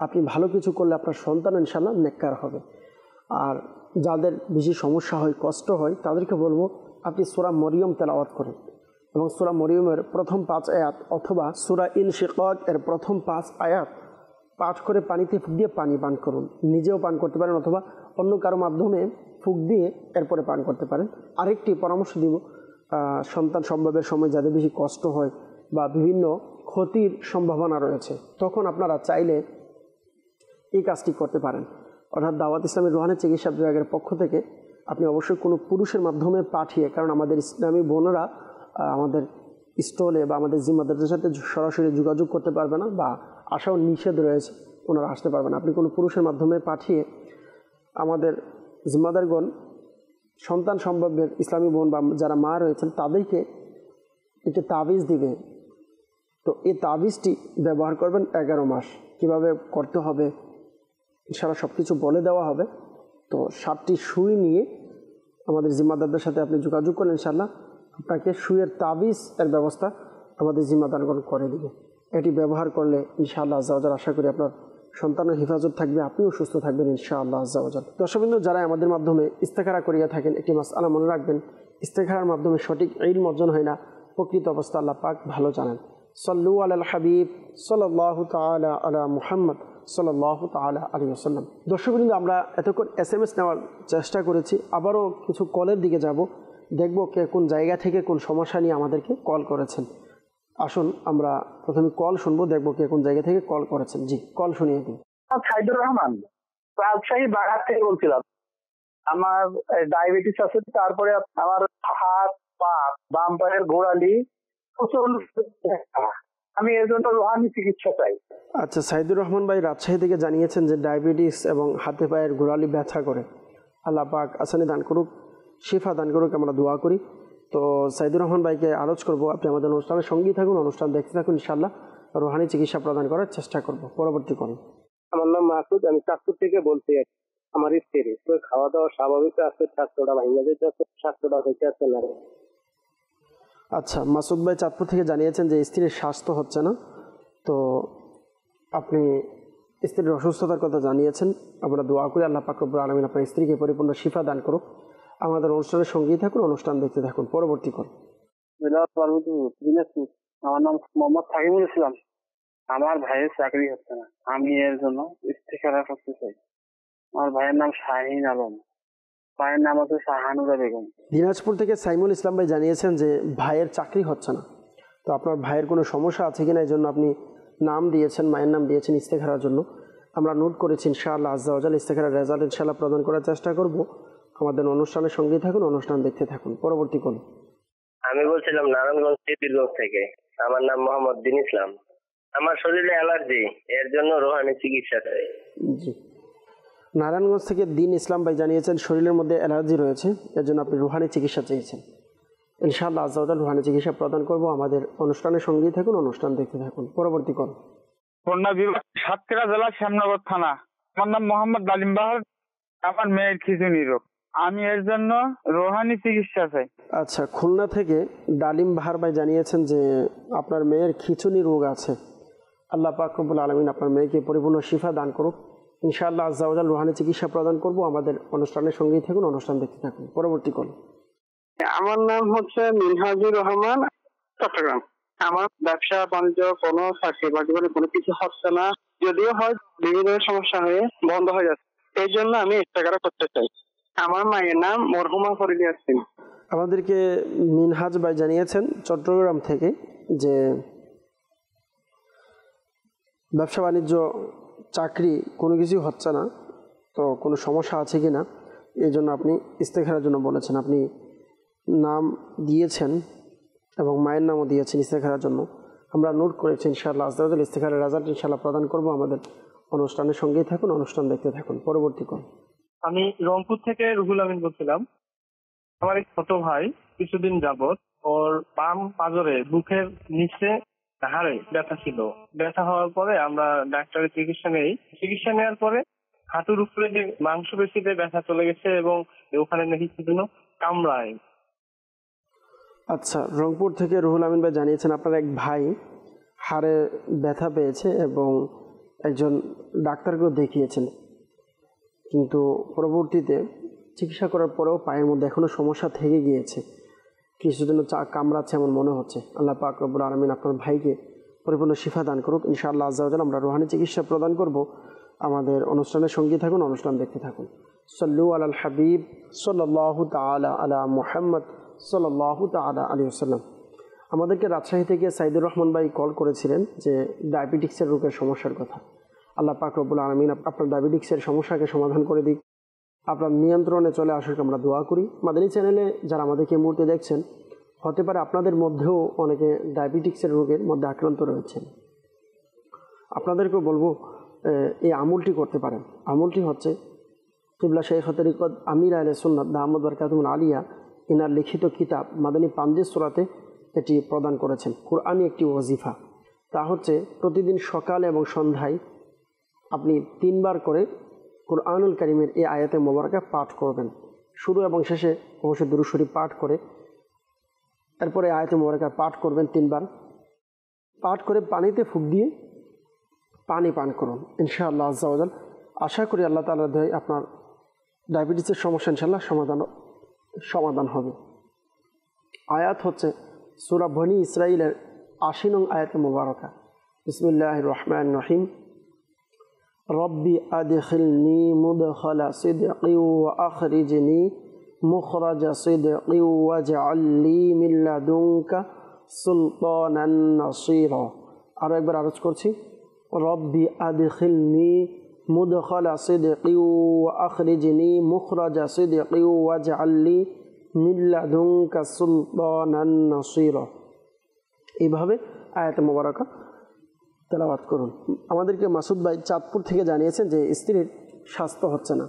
আপনি ভালো কিছু করলে আপনার সন্তান ইনশাআল্লাহ নেককার হবে। আর যাদের বেশি সমস্যা হয়, কষ্ট হয়, তাদেরকে বলবো আপনি সূরা মরিয়ম তেলাওয়াত করেন এবং সূরা মরিয়মের প্রথম 5 আয়াত অথবা সূরা ইনশিকাক এর প্রথম 5 আয়াত পাঠ করে পানিতে ফুক দিয়ে পানি পান করুন। নিজেও পান করতে পারেন অথবা অন্য কারো মাধ্যমে ফুক দিয়ে এরপরে পান করতে পারেন। আরেকটি পরামর্শ দিব, সন্তান সম্ভবের সময় যাদের বেশি কষ্ট হয় বা বিভিন্ন ক্ষতির সম্ভাবনা রয়েছে, তখন আপনারা চাইলে এই কাজটি করতে পারেন। অর্থাৎ দাওয়াত ইসলামী রুহানি চিকিৎসা বিভাগের পক্ষ থেকে আপনি অবশ্যই কোনো পুরুষের মাধ্যমে পাঠিয়ে, কারণ আমাদের ইসলামী বোনেরা আমাদের স্টলে বা আমাদের জিম্মাদারদের সাথে সরাসরি যোগাযোগ করতে পারবে না বা আসাও নিষেধ রয়েছে, ওনারা আসতে পারবে না। আপনি কোনো পুরুষের মাধ্যমে পাঠিয়ে আমাদের জিম্মাদারগণ সন্তান সম্ভবের ইসলামী বোন বা যারা মা রয়েছেন তাদেরকে একটি তাবিজ দিবে। তো এই তাবিজটি ব্যবহার করবেন 11 মাস। কীভাবে করতে হবে ইনশাআল্লাহ সব কিছু বলে দেওয়া হবে। তো 7টি সুই নিয়ে আমাদের জিম্মাদারদের সাথে আপনি যোগাযোগ করলেন, ইনশাআল্লাহ আপনাকে সুইয়ের তাবিজ এর ব্যবস্থা আমাদের জিম্মাদারগণ করে দেবে। এটি ব্যবহার করলে ইনশাআল্লাহ আজ্জা ওয়াজাল আশা করি আপনার সন্তানের হেফাজত থাকবে, আপনিও সুস্থ থাকবেন ইনশাআল্লাহ আজ্জা ওয়াজাল। দর্শকবৃন্দ, যারা আমাদের মাধ্যমে ইস্তেখারা করিয়া থাকেন, একটি মাসআলা মনে রাখবেন, ইস্তেখারার মাধ্যমে সঠিক ইলম অর্জন হয় না, প্রকৃত অবস্থা আল্লাহ পাক ভালো জানেন। সাল্লু আলাল হাবিব সাল্লাল্লাহু তাআলা আলা মুহাম্মদ সাল্লাল্লাহু তাআলা আলাইহি ওয়াসাল্লাম। দর্শকবৃন্দ, আমরা এতক্ষণ SMS নেওয়ার চেষ্টা করেছি, আবারও কিছু কলের দিকে যাব, দেখব কে কোন জায়গা থেকে কোন সমস্যা নিয়ে আমাদেরকে কল করেছেন। আসুন আমরা প্রথমে কল শুনবো, দেখবো কে কোন জায়গা থেকে কল করেছেন। জি, কল শুনিয়ে দিন। সাইদুর রহমান, রাজশাহী বাগান থেকে বলছিলাম। আমার ডায়াবেটিস আছে, তারপরে আমার হাত পা বাম পায়ের গোড়ালি প্রচন্ড, আমি এর জন্য রুহানি চিকিৎসা চাই। আচ্ছা, সাইদুর রহমান ভাই রাজশাহী থেকে জানিয়েছেন যে ডায়াবেটিস এবং হাতে পায়ের গোড়ালি ব্যথা করে। আল্লাহ পাক আসানি দান করুক, শিফা দান করুক, আমরা দোয়া করি। তো সাইদুর রহমান ভাইকে আরজ করবো আপনি আমাদের অনুষ্ঠানের সঙ্গী থাকুন, অনুষ্ঠান দেখতে থাকুন, ইনশাআল্লাহ রুহানি চিকিৎসা প্রদান করার চেষ্টা করব। পরবর্তী করুন। আমার নাম মাসুদ, আমি চাঁদপুর থেকে বলছি। আমার স্ত্রী খাওয়া দাওয়া স্বাভাবিক আছে, স্বাস্থ্যটা ভাঙিয়ে যেতে আছে, স্বাস্থ্যটা হইতে আছে না। আচ্ছা, মাসুদ ভাই চাঁদপুর থেকে জানিয়েছেন যে স্ত্রীর স্বাস্থ্য হচ্ছে না, তো আপনি স্ত্রীর অসুস্থতার কথা জানিয়েছেন। আমরা দোয়া করি আল্লাহ পাক রব্বুল আলামিন আপনার স্ত্রীকে পরিপূর্ণ শিফা দান করুক। আমাদের অনুষ্ঠানের সঙ্গেই থাকুন, অনুষ্ঠান দেখতে থাকুন। পরবর্তী করুন। আমার নাম মোহাম্মদ সাকিবুল ইসলাম। আমার ভাইয়ের চাকরি হচ্ছে না, আমি এর জন্য ইস্তেখারা করতে চাই। আমার ভাইয়ের নাম শাহিন আলম, ভাইয়ের নাম হচ্ছে শাহানুরা বেগম। দিনাজপুর থেকে সাইমুল ইসলাম ভাই জানিয়েছেন যে ভাইয়ের চাকরি হচ্ছে না, তো আপনার ভাইয়ের কোনো সমস্যা আছে কিনা এই জন্য আপনি নাম দিয়েছেন, মায়ের নাম দিয়েছেন ইস্তেখারার জন্য। আমরা নোট করেছি, ইনশাআল্লাহ আজ্জা ওয়াজাল ইস্তেখারার রেজাল্ট ইনশাআল্লাহ প্রদান করার চেষ্টা করব। আমাদের অনুষ্ঠানের সঙ্গেই থাকুন, অনুষ্ঠান দেখতে থাকুন। পরবর্তী করুন। আমি বলছিলাম নারায়ণগঞ্জ চিত্তিরগঞ্জ থেকে। আমার নাম মোহাম্মদ দিন ইসলাম। আমার শরীরে অ্যালার্জি, এর জন্য রুহানি চিকিৎসা চাই। জি, নারায়ণগঞ্জ থেকে দিন ইসলাম ভাই জানিয়েছেন শরীরের মধ্যে অ্যালার্জি রয়েছে, এর জন্য আপনি রুহানি চিকিৎসা চেয়েছেন। ইনশাআল্লাহ আজ্জা ওয়াজাল রুহানি চিকিৎসা প্রদান করব। আমাদের অনুষ্ঠানের সঙ্গেই থাকুন, অনুষ্ঠান দেখতে থাকুন। পরবর্তী করুন। খুলনা বিভাগ সাতক্ষীরা জেলা শ্যামনগর থানা। আমার নাম মোহাম্মদ ডালিম বাহার। আমার মেয়ের খিঁচুনি রোগ, আমি এর জন্য রুহানি চিকিৎসা চাই। আচ্ছা, খুলনা থেকে ডালিম বাহার ভাই জানিয়েছেন যে আপনার মেয়ের খিঁচুনি রোগ আছে। আল্লাহ পাক রব্বুল আলামিন আপনার মেয়েকে পরিপূর্ণ শিফা দান করুক। ইনশাআল্লাহ আজ্জা ওয়াজাল রুহানি চিকিৎসা প্রদান করব। আমাদের অনুষ্ঠানের সঙ্গেই থাকুন, অনুষ্ঠান দেখতে থাকুন। পরবর্তী করুন। আমার নাম হচ্ছে মিনহাজুর রহমান, চট্টগ্রাম। আমার ব্যবসা বাণিজ্য কোনো চাকরি বাকরি কোনো কিছু হচ্ছে না, যদিও হয় বিভিন্ন সমস্যা হয়ে বন্ধ হয়ে যাচ্ছে। এই জন্য আমি ইস্তেখারা করতে চাই। আমার মায়ের নাম মরহুমা ফরিদ ইয়াসমিন। আমাদেরকে মিনহাজ ভাই জানিয়েছেন চট্টগ্রাম থেকে যে ব্যবসা বাণিজ্য চাকরি কোনো কিছুই হচ্ছে না, তো কোনো সমস্যা আছে কি না এই জন্য আপনি ইস্তেখারার জন্য বলেছেন। আপনি নাম দিয়েছেন এবং মায়ের নামও দিয়েছেন ইস্তেখারার জন্য, আমরা নোট করেছি। ইনশাআল্লাহ আজরাতুল ইস্তেখারার রেজাল্ট ইনশাআল্লাহ প্রদান করব। আমাদের অনুষ্ঠানের সঙ্গেই থাকুন, অনুষ্ঠান দেখতে থাকুন। পরবর্তী কোন? আমি রংপুর থেকে রুহুল আমিন বলছিলাম। আমার এক ছোট ভাই কিছুদিন যাবত ওর বাম পাজরে বুকের নিচে হাড়ে ব্যথা ছিল। ব্যথা হওয়ার পরে আমরা ডাক্তারের চিকিৎসা নেওয়ার পরে হাঁটুর উপরে যে মাংসপেশিতে ব্যথা চলে গেছে এবং ওখানে নাকি কিছুদিনও কামড়ায়। আচ্ছা, রংপুর থেকে রুহুল আমিন ভাই জানিয়েছেন আপনার এক ভাই হাড়ে ব্যথা পেয়েছে এবং একজন ডাক্তারকেও দেখিয়েছেন, কিন্তু পরবর্তীতে চিকিৎসা করার পরেও পায়ের মধ্যে এখনও সমস্যা থেকে গিয়েছে, কিছুদিনও কামড়াচ্ছে এমন মনে হচ্ছে। আল্লাহ পাক রব্বুল আলামিন আপনার ভাইকে পরিপূর্ণ শিফা দান করুক ইনশাআল্লাহ আজ্জা ওয়া জাল। আমরা রুহানি চিকিৎসা প্রদান করব। আমাদের অনুষ্ঠানের সঙ্গী থাকুন, অনুষ্ঠান দেখতে থাকুন। সাল্লু আলাল হাবিব সাল্লাল্লাহু তাআলা আলা মুহাম্মদ সাল্লাল্লাহু তাআলা আলাইহি ওয়াসাল্লাম। আমাদেরকে রাজশাহী থেকে সাইদুর রহমান ভাই কল করেছিলেন যে ডায়াবেটিক্সের রোগের সমস্যার কথা। আল্লাহ পাক রব্বুল আলামিন আপনার ডায়াবেটিক্সের সমস্যাকে সমাধান করে দিক, আপনার নিয়ন্ত্রণে চলে আসুক, আমরা দোয়া করি। মাদানী চ্যানেলে যারা আমাদেরকে এই মুহূর্তে দেখছেন, হতে পারে আপনাদের মধ্যেও অনেকে ডায়াবেটিক্সের রোগের মধ্যে আক্রান্ত রয়েছেন। আপনাদেরকেও বলবো এই আমলটি করতে পারেন। আমলটি হচ্ছে কিবলা শেখ তরিকত আমির আহলে সুন্নাত দামাত বারকাতুহুল আলিয়া ইনার লিখিত কিতাব মাদানী পাঞ্জেজ সূরাতে এটি প্রদান করেছেন। কুরআনি একটি ওয়াজিফা, তা হচ্ছে প্রতিদিন সকালে এবং সন্ধ্যায় আপনি 3 বার করে কুরআনুল কারীমের এই আয়াতে মোবারকা পাঠ করবেন। শুরু এবং শেষে অবশ্যই দুরূদ শরীফ পাঠ করে এরপরে আয়াতে মোবারকা পাঠ করবেন 3 বার। পাঠ করে পানিতে ফুঁক দিয়ে পানি পান করুন ইনশাআল্লাহ আজ্জা ওয়া জাল। আশা করি আল্লাহ তাআলার দয়ায় আপনার ডায়াবেটিসের সমস্যা ইনশাআল্লাহ সমাধান হবে। আয়াত হচ্ছে সূরা বনী ইসরাঈলের ৮০ নং আয়াতে মোবারকা। বিসমিল্লাহির রহমানির রহিম। রব্বি আদখিলনি মুদখালা সিদকি ওয়া আখরিজনি মুখরাজা সিদকি ওয়াজআল লি মিন লাদুনকা সুলতানান নাসীরা। আরও একবার আরজ করছি, রব্বি আদখিলনি মুদখালা সিদকি ওয়া আখরিজনি মুখরাজা সিদকি ওয়াজআল লি মিন লাদুনকা সুলতানান নাসীরা। এইভাবে আয়াতে মোবারকা তেলাওয়াত করুন। আমাদেরকে মাসুদ ভাই চাঁদপুর থেকে জানিয়েছেন যে স্ত্রীর স্বাস্থ্য হচ্ছে না,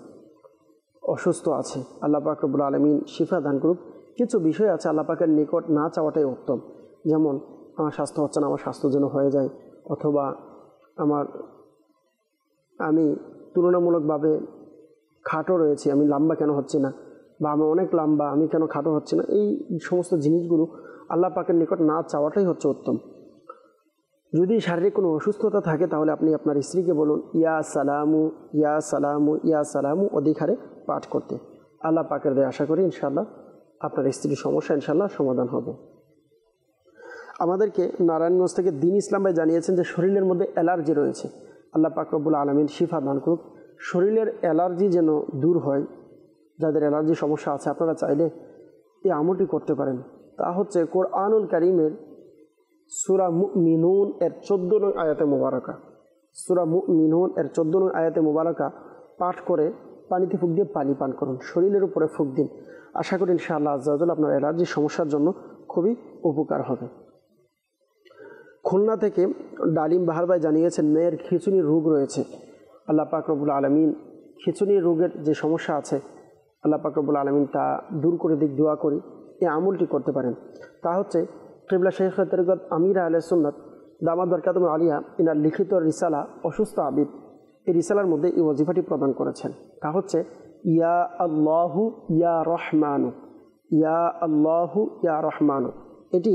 অসুস্থ আছে। আল্লাহ পাক রব্বুল আলামিন শিফা দান করুক। কিছু বিষয় আছে আল্লাহ পাকের নিকট না চাওয়াটাই উত্তম, যেমন আমার স্বাস্থ্য হচ্ছে না, আমার স্বাস্থ্য যেন হয়ে যায়, অথবা আমি তুলনামূলকভাবে খাটো রয়েছি, আমি লম্বা কেন হচ্ছে না, বা আমি অনেক লম্বা, আমি কেন খাটো হচ্ছে না। এই সমস্ত জিনিসগুলো আল্লাহ পাকের নিকট না চাওয়াটাই হচ্ছে উত্তম। যদি শারীরিক কোনো অসুস্থতা থাকে তাহলে আপনি আপনার স্ত্রীকে বলুন ইয়া সালামু ইয়া সালামু ইয়া সালামু অধিক হারে পাঠ করতে। আল্লাহ পাকের দয়া আশা করি ইনশাআল্লাহ আপনার স্ত্রীর সমস্যা ইনশাআল্লাহ সমাধান হবে। আমাদেরকে নারায়ণগঞ্জ থেকে দিন ইসলাম ভাই জানিয়েছেন যে শরীরের মধ্যে অ্যালার্জি রয়েছে। আল্লাহ পাক রব্বুল আলামিন শিফা দান করুক। শরীরের অ্যালার্জি যেন দূর হয়, যাদের অ্যালার্জি সমস্যা আছে আপনারা চাইলে এই আমলটি করতে পারেন। তা হচ্ছে কোরআনুল কারীমের সূরা মুমিনুন এর 14 নং আয়াতে মোবারকা। সূরা মুমিনুন এর 14 নং আয়াতে মোবারকা পাঠ করে পানিতে ফুঁক দিয়ে পানি পান করুন, শরীরের উপরে ফুঁক দিন। আশা করি ইনশাআল্লাহ আজ্জা ওয়া জাল আপনার অ্যালার্জির সমস্যার জন্য খুবই উপকার হবে। খুলনা থেকে ডালিম বাহার ভাই জানিয়েছেন মেয়ের খিঁচুনির রোগ রয়েছে। আল্লাহ পাক রব্বুল আলামিন খিঁচুনির রোগের যে সমস্যা আছে আল্লাহ পাক রব্বুল আলামিন তা দূর করে দিক, দোয়া করি। এই আমলটি করতে পারেন। তা হচ্ছে কিবলা শেখ তরিকত আমির আহলে সুন্নাত দামাত বারকাতুহুল আলিয়া ইনার লিখিত রিসালা অসুস্থ আবিদ, এই রিসালার মধ্যে এই ওয়াজিফাটি প্রদান করেছেন। তা হচ্ছে ইয়া আল্লাহু ইয়া রহমানু, ইয়া আল্লাহু ইয়া রহমানু। এটি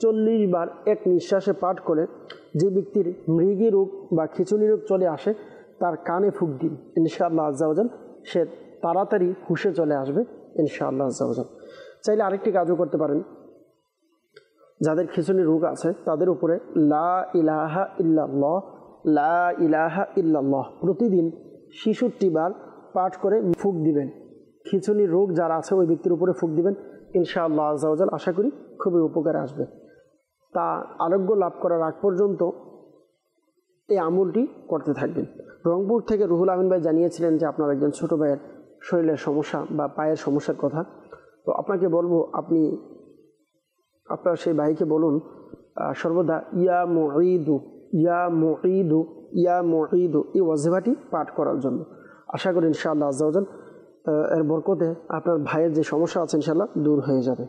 40 বার এক নিঃশ্বাসে পাঠ করে যে ব্যক্তির মৃগী রোগ বা খিঁচুনি রোগ চলে আসে তার কানে ফুঁক দিন ইনশাআল্লাহ আজ্জা ওয়া জাল, সে তাড়াতাড়ি হুঁশে চলে আসবে ইনশাআল্লাহ আজ্জা ওয়া জাল। চাইলে আরেকটি কাজও করতে পারেন। যাদের খিঁচুনি রোগ আছে তাদের উপরে লা ইলাহা ইল্লাল্লাহ, লা ইলাহা ইল্লাল্লাহ প্রতিদিন ৬৬ বার পাঠ করে ফুঁক দিবেন। খিঁচুনি রোগ যারা আছে ওই ব্যক্তির উপরে ফুঁক দিবেন, ইনশাআল্লাহ আজ্জা ওয়া জাল আশা করি খুবই উপকারে আসবে। তা আরোগ্য লাভ করার আগ পর্যন্ত এই আমলটি করতে থাকবেন। রংপুর থেকে রুহুল আমিন ভাই জানিয়েছিলেন যে আপনার একজন ছোটো ভাইয়ের শরীরের সমস্যা বা পায়ের সমস্যার কথা। তো আপনাকে বলবো, আপনি আপনার সেই ভাইকে বলুন সর্বদা ইয়া মুঈদু, ইয়া মুঈদু, ইয়া মুঈদু এই ওয়াজিফাটি পাঠ করার জন্য। আশা করি ইনশাআল্লাহ আজ্জা ওয়া জাল এর বরকতে আপনার ভাইয়ের যে সমস্যা আছে ইনশাআল্লাহ দূর হয়ে যাবে।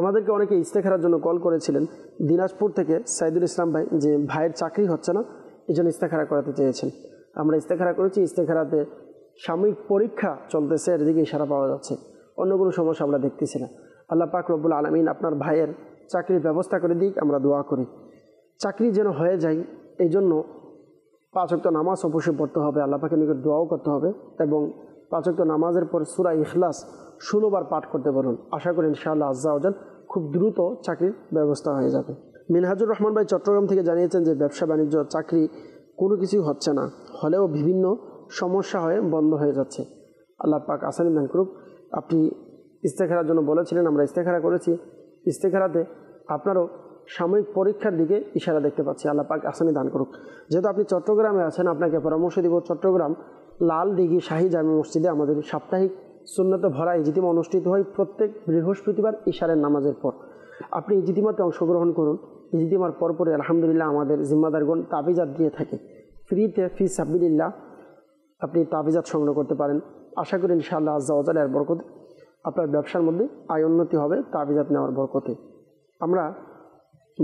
আমাদেরকে অনেকে ইস্তেখারার জন্য কল করেছিলেন দিনাজপুর থেকে সাইদুল ইসলাম ভাই, যে ভাইয়ের চাকরি হচ্ছে না এই জন্য ইস্তেখারা করাতে চেয়েছেন। আমরা ইস্তেখারা করেছি, ইস্তেখারাতে সাময়িক পরীক্ষা চলতেছে, এর দিকে ইশারা পাওয়া যাচ্ছে, অন্য কোনো সমস্যা আমরা দেখতেছি না। আল্লাহ পাক রব্বুল আলামিন আপনার ভাইয়ের চাকরির ব্যবস্থা করে দিক, আমরা দোয়া করি। চাকরি যেন হয়ে যায় এই জন্য 5 ওয়াক্ত নামাজ অবশ্যই পড়তে হবে, আল্লাহ পাকের নিকট দোয়াও করতে হবে, এবং 5 ওয়াক্ত নামাজের পর সূরা ইখলাস 16 বার পাঠ করতে বলুন। আশা করি ইনশাআল্লাহ আজ্জা ওয়া জাল খুব দ্রুত চাকরির ব্যবস্থা হয়ে যাবে। মিনহাজুর রহমান ভাই চট্টগ্রাম থেকে জানিয়েছেন যে ব্যবসা বাণিজ্য চাকরি কোনো কিছুই হচ্ছে না, হলেও বিভিন্ন সমস্যা হয়ে বন্ধ হয়ে যাচ্ছে। আল্লাহ পাক আসানি দান করুক। আপনি ইস্তেখারার জন্য বলেছিলেন, আমরা ইস্তেখারা করেছি। ইস্তেখারাতে আপনারও সাময়িক পরীক্ষার দিকে ইশারা দেখতে পাচ্ছি, আল্লাহ পাক আসানি দান করুক। যেহেতু আপনি চট্টগ্রামে আছেন, আপনাকে পরামর্শ দিব চট্টগ্রাম লাল দিঘি শাহী জামে মসজিদে আমাদের সাপ্তাহিক সুন্নতে ভরা ইজতিমা অনুষ্ঠিত হয় প্রত্যেক বৃহস্পতিবার ইশারের নামাজের পর। আপনি ইজতিমাতে অংশগ্রহণ করুন। ইজতিমার পরপরই আলহামদুলিল্লাহ আমাদের জিম্মাদারগণ তাবিজাত দিয়ে থাকে ফ্রিতে, ফি সাবিলিল্লাহ আপনি তাবিজাত সংগ্রহ করতে পারেন। আশা করি ইনশাআল্লাহ আজ্জা ওয়া জাল এর বরকতে আপনার ব্যবসার মধ্যে আয় উন্নতি হবে তাবিজাত নেওয়ার বরকতে। আমরা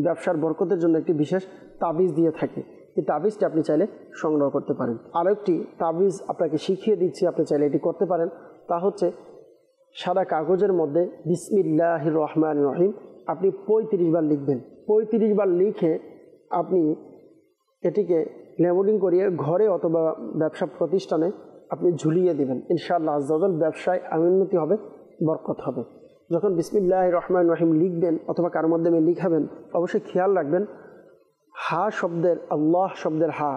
ব্যবসার বরকতের জন্য একটি বিশেষ তাবিজ দিয়ে থাকি, এই তাবিজটি আপনি চাইলে সংগ্রহ করতে পারেন। আরও একটি তাবিজ আপনাকে শিখিয়ে দিচ্ছি, আপনি চাইলে এটি করতে পারেন। তা হচ্ছে সাদা কাগজের মধ্যে বিসমিল্লাহির রহমানির রহিম আপনি 35 বার লিখবেন। 35 বার লিখে আপনি এটিকে লেমিনেটিং করিয়ে ঘরে অথবা ব্যবসা প্রতিষ্ঠানে আপনি ঝুলিয়ে দিবেন। ইনশাআল্লাহ আজ্জা ওয়া জাল ব্যবসায় উন্নতি হবে, বরকত হবে। যখন বিসমিল্লাহির রহমানির রহিম লিখবেন অথবা কার মাধ্যমে লিখাবেন, অবশ্যই খেয়াল রাখবেন হা শব্দের, আল্লাহ শব্দের হা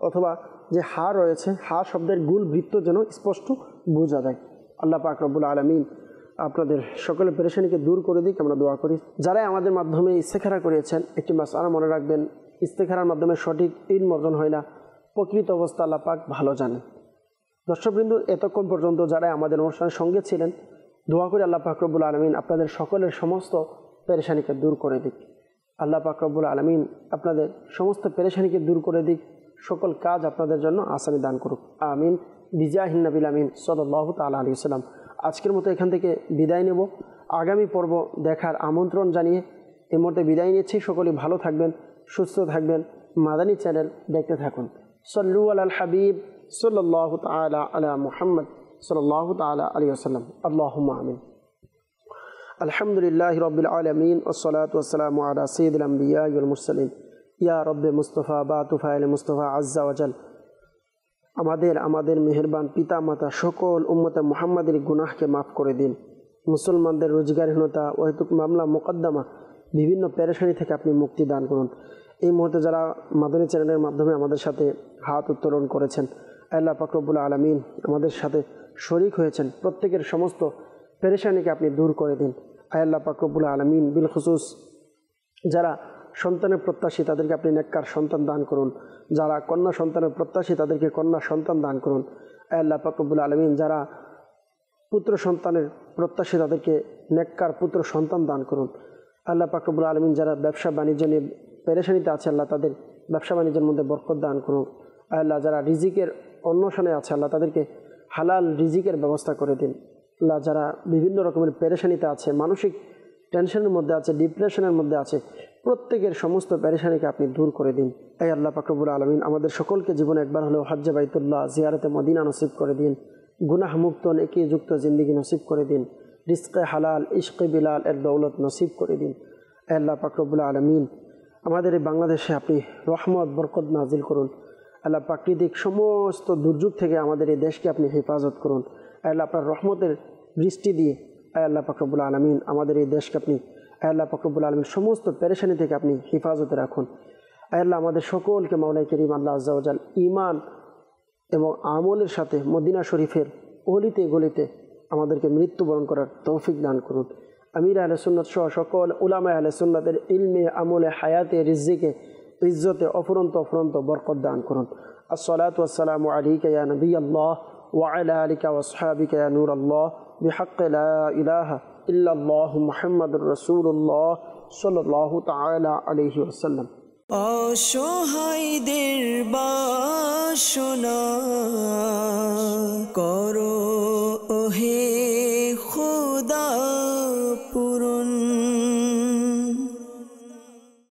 অথবা যে হা রয়েছে, হা শব্দের গুল বৃত্ত যেন স্পষ্ট বোঝা যায়। আল্লাহ পাক রব্বুল আলামিন আপনাদের সকলের পেরেশানিকে দূর করে দিক, আমরা দোয়া করি। যারা আমাদের মাধ্যমে ইস্তেখারা করিয়েছেন, একটি মাসআলা মনে রাখবেন, ইস্তেখারার মাধ্যমে সঠিক ইলম অর্জন হয় না, প্রকৃত অবস্থা আল্লাহ পাক ভালো জানেন। দর্শকবৃন্দ, এতক্ষণ পর্যন্ত যারা আমাদের অনুষ্ঠানের সঙ্গে ছিলেন, দোয়া করি আল্লাহ পাক রব্বুল আলামিন আপনাদের সকলের সমস্ত পেরেশানিকে দূর করে দিক। আল্লাহ পাক রব্বুল আলামিন আপনাদের সমস্ত পেরেশানিকে দূর করে দিক, সকল কাজ আপনাদের জন্য আসানি দান করুক, আমিন বিজাহিন নবিল আমিন সাল্লাল্লাহু তাআলা আলাইহি ওয়াসাল্লাম। আজকের মতো এখান থেকে বিদায় নেব। আগামী পর্ব দেখার আমন্ত্রণ জানিয়ে এই মুহূর্তে বিদায় নিচ্ছি। সকলেই ভালো থাকবেন, সুস্থ থাকবেন, মাদানী চ্যানেল দেখতে থাকুন। সল্লু আলাল হাবিব সাল্লাল্লাহু তাআলা আলা মুহাম্মদ সাল্লাল্লাহু তাআলা আলাইহি ওয়াসাল্লাম। আল্লাহুম্মা আমিন। আলহামদুলিল্লাহি রাব্বিল আলামিন ওয়াসসালাতু ওয়াসসালামু আলা সাইয়্যিদিল আমবিয়া ওয়াল মুরসালিন। ইয়া রব্বে মুস্তাফা বা তুফাইল মুস্তাফা আজ্জা ওয়া জাল আমাদের মেহেরবান পিতা মাতা সকল উম্মতে মুহাম্মাদের গুনাহকে মাফ করে দিন। মুসলমানদের রোজগারহীনতা, অহেতুক মামলা মোকদ্দমা, বিভিন্ন পেরেশানি থেকে আপনি মুক্তি দান করুন। এই মুহূর্তে যারা মাদানী চ্যানেলের মাধ্যমে আমাদের সাথে হাত উত্তোলন করেছেন, আল্লাহ পাক রব্বুল আলামিন আমাদের সাথে শরীক হয়েছেন, প্রত্যেকের সমস্ত পেরেশানিকে আপনি দূর করে দিন। আল্লাহ পাক রব্বুল আলামিন বিল খুসুস যারা সন্তানের প্রত্যাশী তাদেরকে আপনি নেককার সন্তান দান করুন, যারা কন্যা সন্তানের প্রত্যাশী তাদেরকে কন্যা সন্তান দান করুন। আল্লাহ পাক রব্বুল আলামিন যারা পুত্র সন্তানের প্রত্যাশী তাদেরকে নেককার পুত্র সন্তান দান করুন। আল্লাহ পাক রব্বুল আলামিন যারা ব্যবসা বাণিজ্য নিয়ে পেরেশানিতে আছে, আল্লাহ তাদের ব্যবসা বাণিজ্যের মধ্যে বরকত দান করুন। আল্লাহ যারা রিজিকের অন্বেষণে আছে, আল্লাহ তাদেরকে হালাল রিজিকের ব্যবস্থা করে দিন। আল্লাহ যারা বিভিন্ন রকমের পেরেশানিতে আছে, মানসিক টেনশনের মধ্যে আছে, ডিপ্রেশনের মধ্যে আছে, প্রত্যেকের সমস্ত পেরেশানিকে আপনি দূর করে দিন। এই আল্লাহ পাক রব্বুল আলামিন আমাদের সকলকে জীবনে একবার হলেও হজ্জে বাইতুল্লাহ জিয়ারতে মদিনা নসিব করে দিন। গুনাহ মুক্ত নেকি যুক্ত জিন্দেগি নসিব করে দিন। রিজকে হালাল ইশকে বিলাল এর দৌলত নসিব করে দিন। আল্লাহ পাক রব্বুল আলামিন আমাদের এই বাংলাদেশে আপনি রহমত বরকত নাজিল করুন। আল্লাহ প্রাকৃতিক সমস্ত দুর্যোগ থেকে আমাদের এই দেশকে আপনি হেফাজত করুন। আল্লাহ আপনার রহমতের বৃষ্টি দিয়ে আল্লাহ পাক রব্বুল আলামিন আমাদের এই দেশকে আপনি আল্লাহ পাক রব্বুল আলামিন সমস্ত পেরেশানি থেকে আপনি হেফাজতে রাখুন। আল্লাহ আমাদের সকলকে মাওলাই করিম আল্লাহ আজ্জা ওয়া জাল ঈমান এবং আমলের সাথে মদিনা শরীফের অলিতে গলিতে আমাদেরকে মৃত্যুবরণ করার তৌফিক দান করুন। আমির আহলে সুন্নাত সহ সকল উলামা আহলে সুন্নাতের ইলমে, আমলে, হায়াতে, রিজিকে, ইজ্জতে অফুরন্ত বরকত দান করুন। আসসালাতু ওয়াসসালামু আলাইকা ইয়া নবিয়াল্লাহ ওয়া আলা আলিকা ওয়া আসহাবিকা ইয়া নূরাল্লাহ বিহাক্কি লা ইলাহা ইল্লাল্লাহ মুহাম্মাদুর রাসূলুল্লাহ সাল্লাল্লাহু তাআলা আলাইহি ওয়াসাল্লাম। অসহায়দের বাসনা